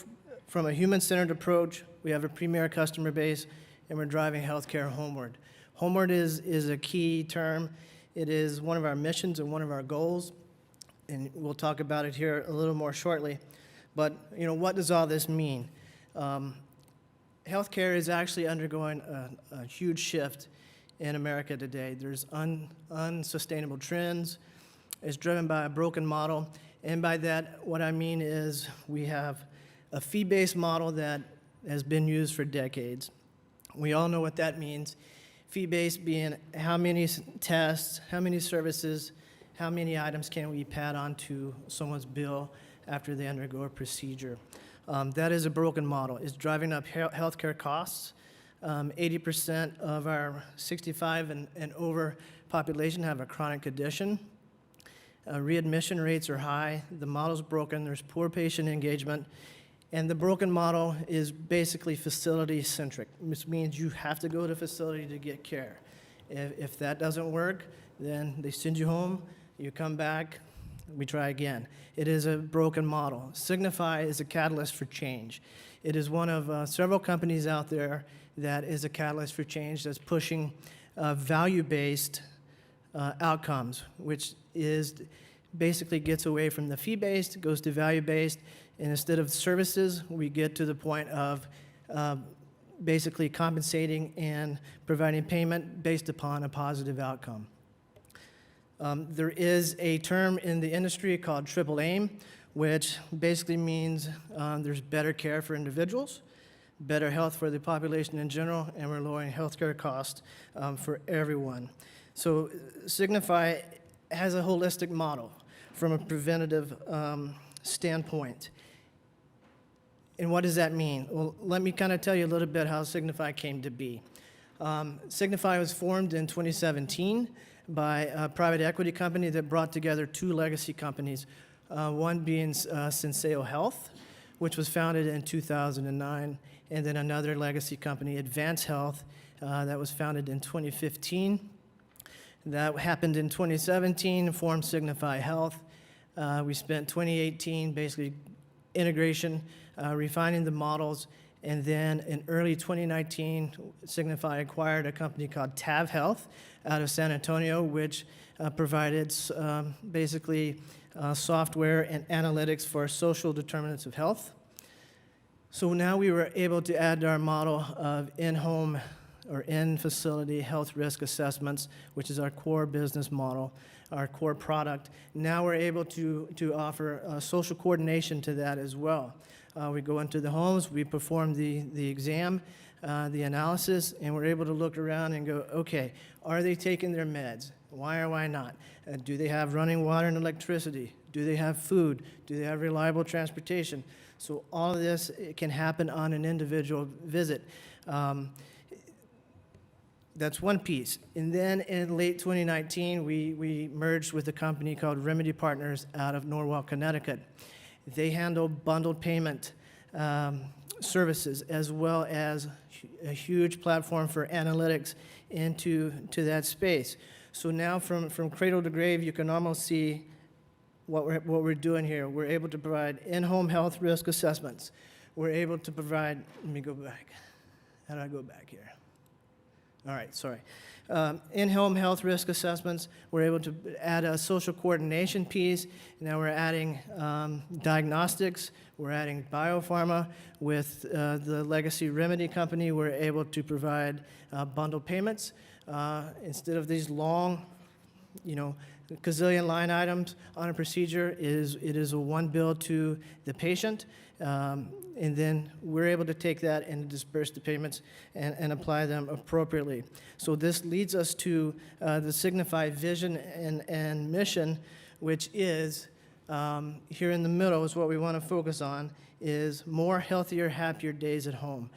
from a human-centered approach. We have a premier customer base, and we're driving healthcare homeward. Homeward is a key term. It is one of our missions and one of our goals, and we'll talk about it here a little more shortly. But, what does all this mean? Healthcare is actually undergoing a huge shift in America today. There's unsustainable trends. It's driven by a broken model. And by that, what I mean is we have a fee-based model that has been used for decades. We all know what that means. Fee-based being how many tests, how many services, how many items can we pad onto someone's bill after they undergo a procedure. That is a broken model. It's driving up healthcare costs. 80% of our 65 and over population have a chronic condition. Readmission rates are high. The model's broken. There's poor patient engagement. And the broken model is basically facility-centric, which means you have to go to a facility to get care. If that doesn't work, then they send you home, you come back, we try again. It is a broken model. Signify is a catalyst for change. It is one of several companies out there that is a catalyst for change that's pushing value-based outcomes, which is basically gets away from the fee-based, goes to value-based, and instead of services, we get to the point of basically compensating and providing payment based upon a positive outcome. There is a term in the industry called triple aim, which basically means there's better care for individuals, better health for the population in general, and we're lowering healthcare costs for everyone. So Signify has a holistic model from a preventative standpoint. And what does that mean? Well, let me kind of tell you a little bit how Signify came to be. Signify was formed in 2017 by a private equity company that brought together two legacy companies, one being Senseo Health, which was founded in 2009, and then another legacy company, Advance Health, that was founded in 2015. That happened in 2017, formed Signify Health. We spent 2018 basically integration, refining the models, and then in early 2019, Signify acquired a company called TAV Health out of San Antonio, which provided basically software and analytics for social determinants of health. So now we were able to add to our model of in-home or in-facility health risk assessments, which is our core business model, our core product. Now we're able to offer social coordination to that as well. We go into the homes, we perform the exam, the analysis, and we're able to look around and go, okay, are they taking their meds? Why or why not? Do they have running water and electricity? Do they have food? Do they have reliable transportation? So all of this can happen on an individual visit. That's one piece. And then in late 2019, we merged with a company called Remedy Partners out of Norwalk, Connecticut. They handle bundled payment services as well as a huge platform for analytics into that space. So now from cradle to grave, you can almost see what we're doing here. We're able to provide in-home health risk assessments. We're able to provide, let me go back. How do I go back here? All right, sorry. In-home health risk assessments, we're able to add a social coordination piece. Now we're adding diagnostics, we're adding biopharma. With the legacy Remedy company, we're able to provide bundled payments. Instead of these long, gazillion line items on a procedure, it is a one bill to the patient. And then we're able to take that and disperse the payments and apply them appropriately. So this leads us to the Signify vision and mission, which is, here in the middle is what we want to focus on, is more healthier, happier days at home.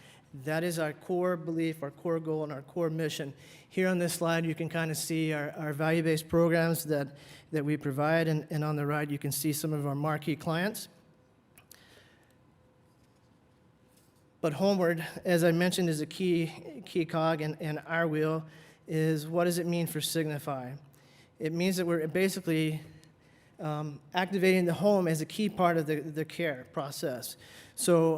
That is our core belief, our core goal, and our core mission. Here on this slide, you can kind of see our value-based programs that we provide, and on the right, you can see some of our marquee clients. But homeward, as I mentioned, is a key cog in our wheel, is what does it mean for Signify? It means that we're basically activating the home as a key part of the care process. So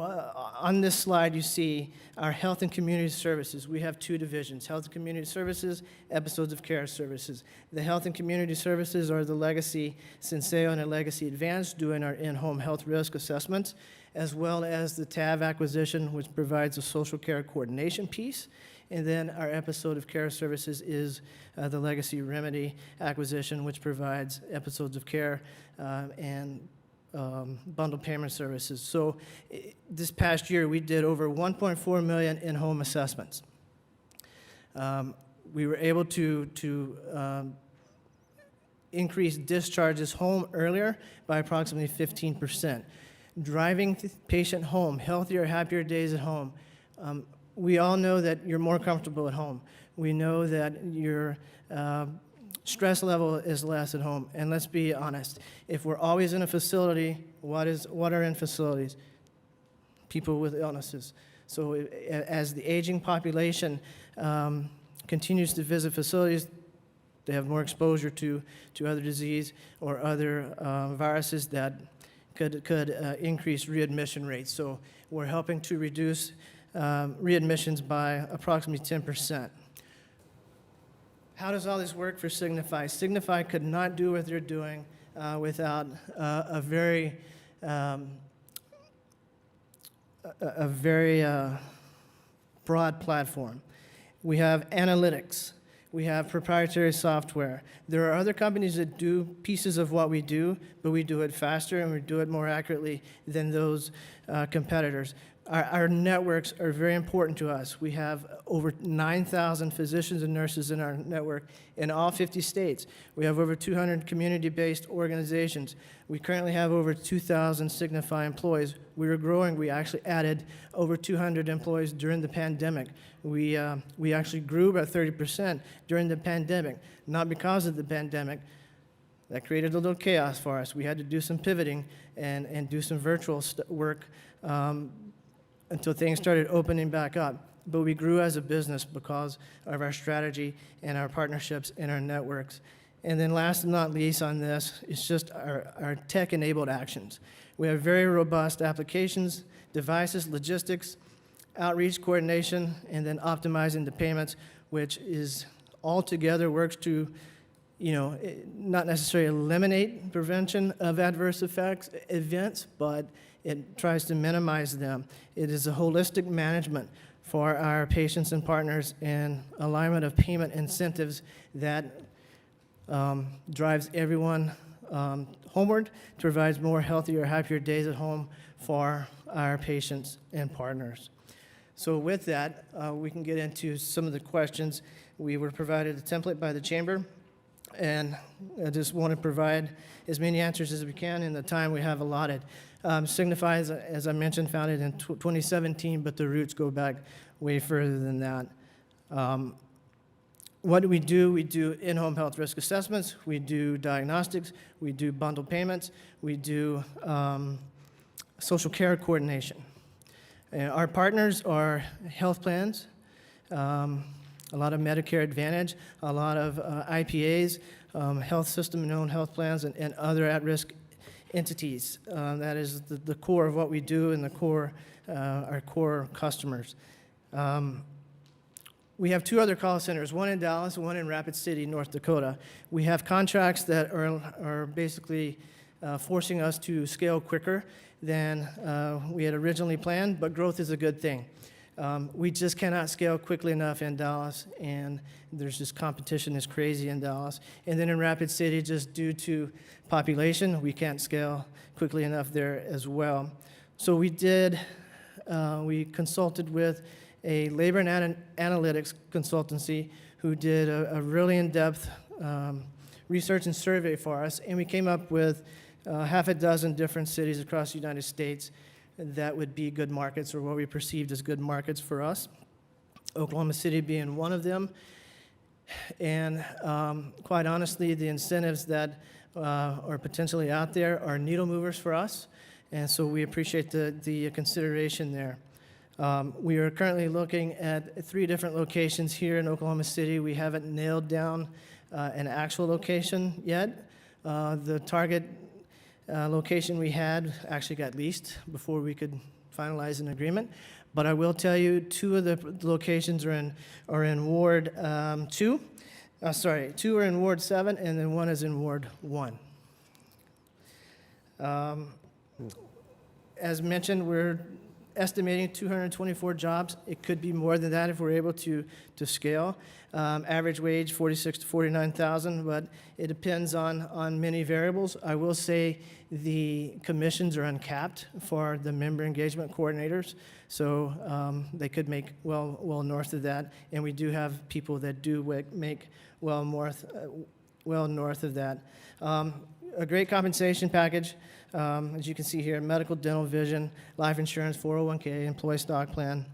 on this slide, you see our health and community services. We have two divisions, health and community services, episodes of care services. The health and community services are the legacy Senseo and the legacy Advance doing our in-home health risk assessments, as well as the TAV acquisition, which provides a social care coordination piece. And then our episode of care services is the legacy Remedy acquisition, which provides episodes of care and bundled payment services. So this past year, we did over 1.4 million in-home assessments. We were able to increase discharges home earlier by approximately 15%. Driving patient home, healthier, happier days at home. We all know that you're more comfortable at home. We know that your stress level is less at home. And let's be honest, if we're always in a facility, what are in facilities? people with illnesses. So as the aging population continues to visit facilities, they have more exposure to other disease or other viruses that could increase readmission rates. So we're helping to reduce readmissions by approximately 10%. How does all this work for Signify? Signify could not do what they're doing without a very broad platform. We have analytics. We have proprietary software. There are other companies that do pieces of what we do, but we do it faster and we do it more accurately than those competitors. Our networks are very important to us. We have over 9,000 physicians and nurses in our network in all 50 states. We have over 200 community-based organizations. We currently have over 2,000 Signify employees. We were growing. We actually added over 200 employees during the pandemic. We actually grew by 30% during the pandemic, not because of the pandemic. That created a little chaos for us. We had to do some pivoting and do some virtual work until things started opening back up. But we grew as a business because of our strategy and our partnerships and our networks. And then last but not least on this is just our tech-enabled actions. We have very robust applications, devices, logistics, outreach coordination, and then optimizing the payments, which is altogether works to, not necessarily eliminate prevention of adverse events, but it tries to minimize them. It is a holistic management for our patients and partners and alignment of payment incentives that drives everyone homeward, provides more healthier, happier days at home for our patients and partners. So with that, we can get into some of the questions. We were provided a template by the Chamber, and I just want to provide as many answers as we can in the time we have allotted. Signify, as I mentioned, founded in 2017, but the roots go back way further than that. What do? We do in-home health risk assessments. We do diagnostics. We do bundle payments. We do social care coordination. And our partners are health plans, a lot of Medicare Advantage, a lot of IPAs, health system and owned health plans, and other at-risk entities. That is the core of what we do and our core customers. We have two other call centers, one in Dallas and one in Rapid City, North Dakota. We have contracts that are basically forcing us to scale quicker than we had originally planned, but growth is a good thing. We just cannot scale quickly enough in Dallas, and there's just competition is crazy in Dallas. And then in Rapid City, just due to population, we can't scale quickly enough there as well. So we consulted with a labor and analytics consultancy who did a really in-depth research and survey for us, and we came up with half a dozen different cities across the United States that would be good markets, or what we perceived as good markets for us, Oklahoma City being one of them. And quite honestly, the incentives that are potentially out there are needle movers for us, and so we appreciate the consideration there. We are currently looking at 3 different locations here in Oklahoma City. We haven't nailed down an actual location yet. The target location we had actually got leased before we could finalize an agreement. But I will tell you, 2 of the locations are in Ward 2. 2 are in Ward 7, and then 1 is in Ward 1. As mentioned, we're estimating 224 jobs. It could be more than that if we're able to scale. Average wage, 46 to 49,000, but it depends on many variables. I will say the commissions are uncapped for the member engagement coordinators, so they could make well north of that, and we do have people that do make well north of that. A great compensation package. As you can see here, medical, dental, vision, life insurance, 401k, employee stock plan,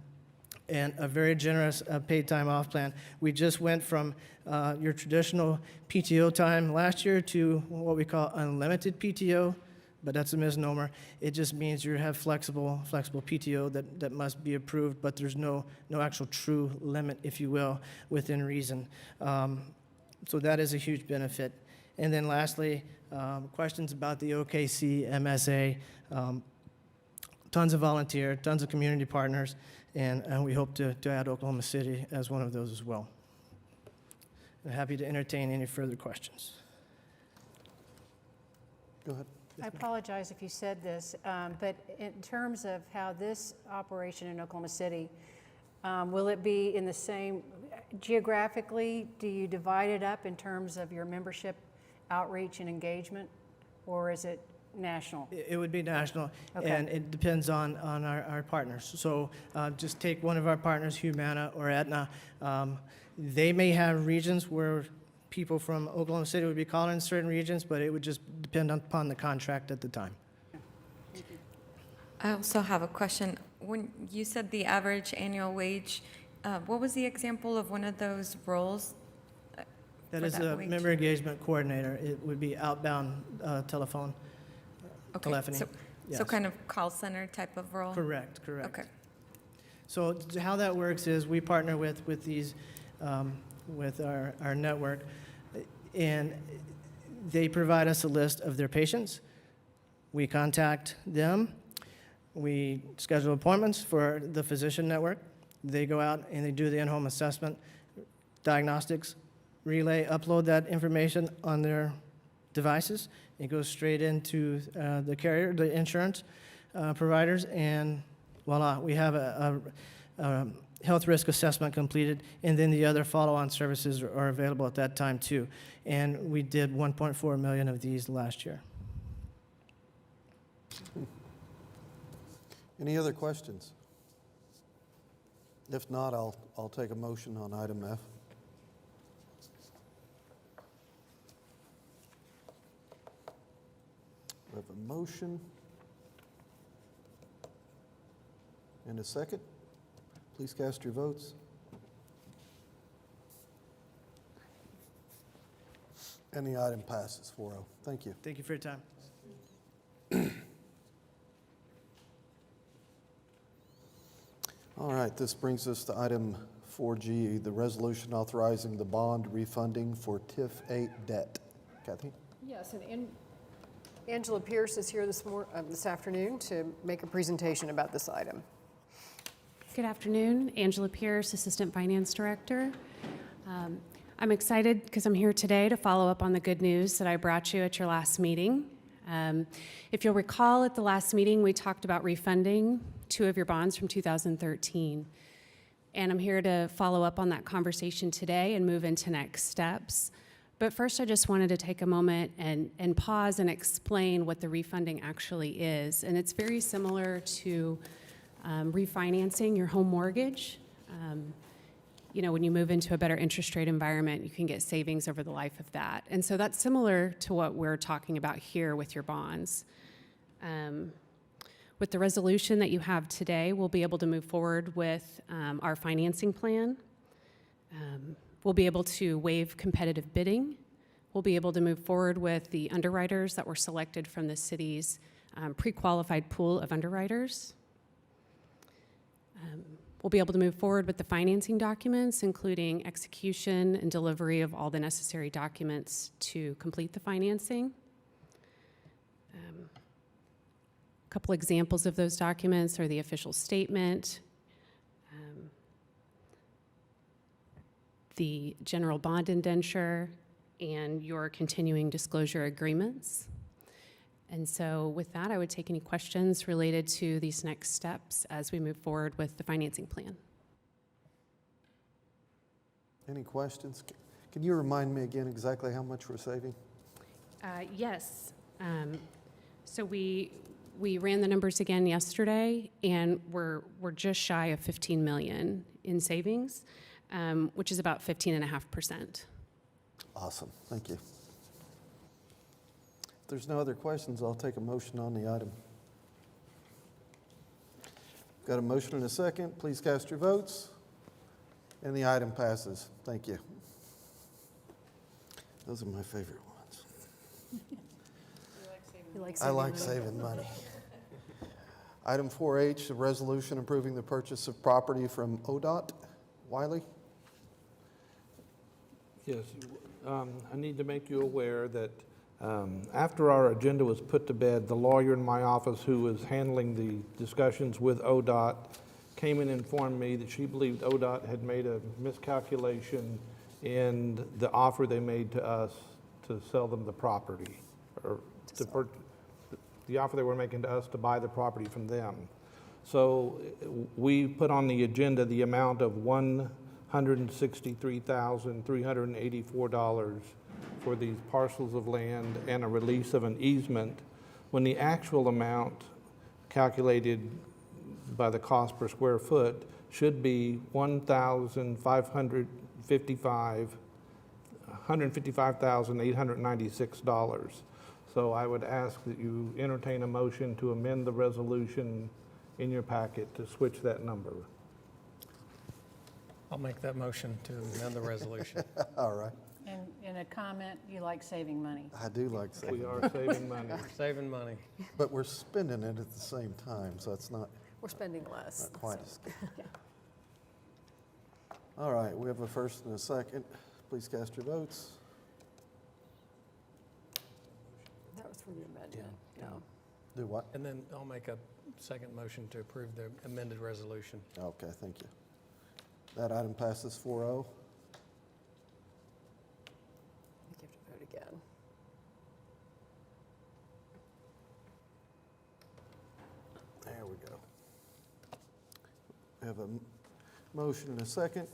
and a very generous paid time off plan. We just went from your traditional PTO time last year to what we call unlimited PTO but that's a misnomer. It just means you have flexible PTO that must be approved, but there's no actual true limit, if you will, within reason. So that is a huge benefit. And then lastly, questions about the OKC MSA. Tons of volunteer, tons of community partners, and we hope to add Oklahoma City as one of those as well. I'm happy to entertain any further questions. Go ahead. I apologize if you said this, but in terms of how this operation in Oklahoma City, will it be in the same, geographically, do you divide it up in terms of your membership outreach and engagement, or is it national? It would be national, Okay. and it depends on our partners. So just take one of our partners, Humana or Aetna. They may have regions where people from Oklahoma City would be calling in certain regions, but it would just depend upon the contract at the time. I also have a question. When you said the average annual wage, what was the example of one of those roles? That for is that a wage? member engagement coordinator. It would be outbound telephone, telephony. So Yes. kind of call center type of role? Correct. Okay. So how that works is we partner with these, with our network, and they provide us a list of their patients. We contact them. We schedule appointments for the physician network. They go out and they do the in-home assessment, diagnostics, relay, upload that information on their devices. It goes straight into the carrier, the insurance providers, and voila, we have a health risk assessment completed, and then the other follow-on services are available at that time too. And we did 1.4 million of these last year. Any other questions? If not, I'll take a motion on item F. We have a motion and a second. Please cast your votes. And the item passes 4-0. Thank you. Thank you for your time. All right, this brings us to item 4G, the resolution authorizing the bond refunding for TIF 8 debt. Kathy? Yes, and Angela Pierce is here this afternoon to make a presentation about this item. Good afternoon, Angela Pierce, Assistant Finance Director. I'm excited because I'm here today to follow up on the good news that I brought you at your last meeting. If you'll recall, at the last meeting, we talked about refunding 2 of your bonds from 2013. And I'm here to follow up on that conversation today and move into next steps. But first, I just wanted to take a moment and pause and explain what the refunding actually is. And it's very similar to refinancing your home mortgage. You know, when you move into a better interest rate environment, you can get savings over the life of that. And so that's similar to what we're talking about here with your bonds. With the resolution that you have today, we'll be able to move forward with our financing plan. We'll be able to waive competitive bidding. We'll be able to move forward with the underwriters that were selected from the city's pre-qualified pool of underwriters. We'll be able to move forward with the financing documents, including execution and delivery of all the necessary documents to complete the financing. A couple examples of those documents are the official statement, the general bond indenture, and your continuing disclosure agreements. And so with that, I would take any questions related to these next steps as we move forward with the financing plan. Any questions? Can you remind me again exactly how much we're saving? Yes. So we ran the numbers again yesterday, and we're just shy of 15 million in savings, which is about 15.5%. Awesome, thank you. If there's no other questions, I'll take a motion on the item. Got a motion and a second. Please cast your votes. And the item passes. Thank you. Those are my favorite ones. You like saving You like I saving like money? saving money. Item 4H, a resolution approving the purchase of property from ODOT. Wiley? Yes, I need to make you aware that after our agenda was put to bed, the lawyer in my office who was handling the discussions with ODOT came and informed me that she believed ODOT had made a miscalculation in the offer they made to us to sell them the property, or the offer they were making to us to buy the property from them. So we put on the agenda the amount of $163,384 for these parcels of land and a release of an easement, when the actual amount calculated by the cost per square foot should be $155,896. So I would ask that you entertain a motion to amend the resolution in your packet to switch that number. I'll make that motion to amend the resolution. All right. And in a comment, you like saving money. I do like saving, We are saving money. Saving money. but we're spending it at the same time, so it's not We're spending less. quite so- as good. All right, we have a first and a second. Please cast your votes. That was for the amendment, yeah. Do what? And then I'll make a second motion to approve the amended resolution. Okay, thank you. That item passes 4-0. I think you have to vote again. There we go. We have a motion and a second.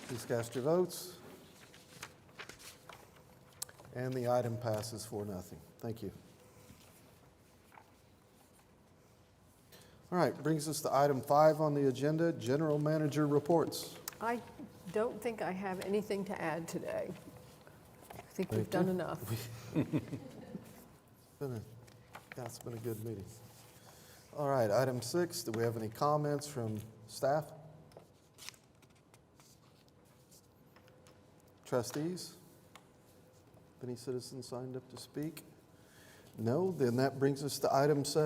Please cast your votes. And the item passes 4-0. Thank you. All right, brings us to item 5 on the agenda, General Manager Reports. I don't think I have anything to add today. I think we've Thank done you. enough. That's been a good meeting. All right, item 6, do we have any comments from staff? Trustees? Any citizens signed up to speak? No, then that brings us to item 7.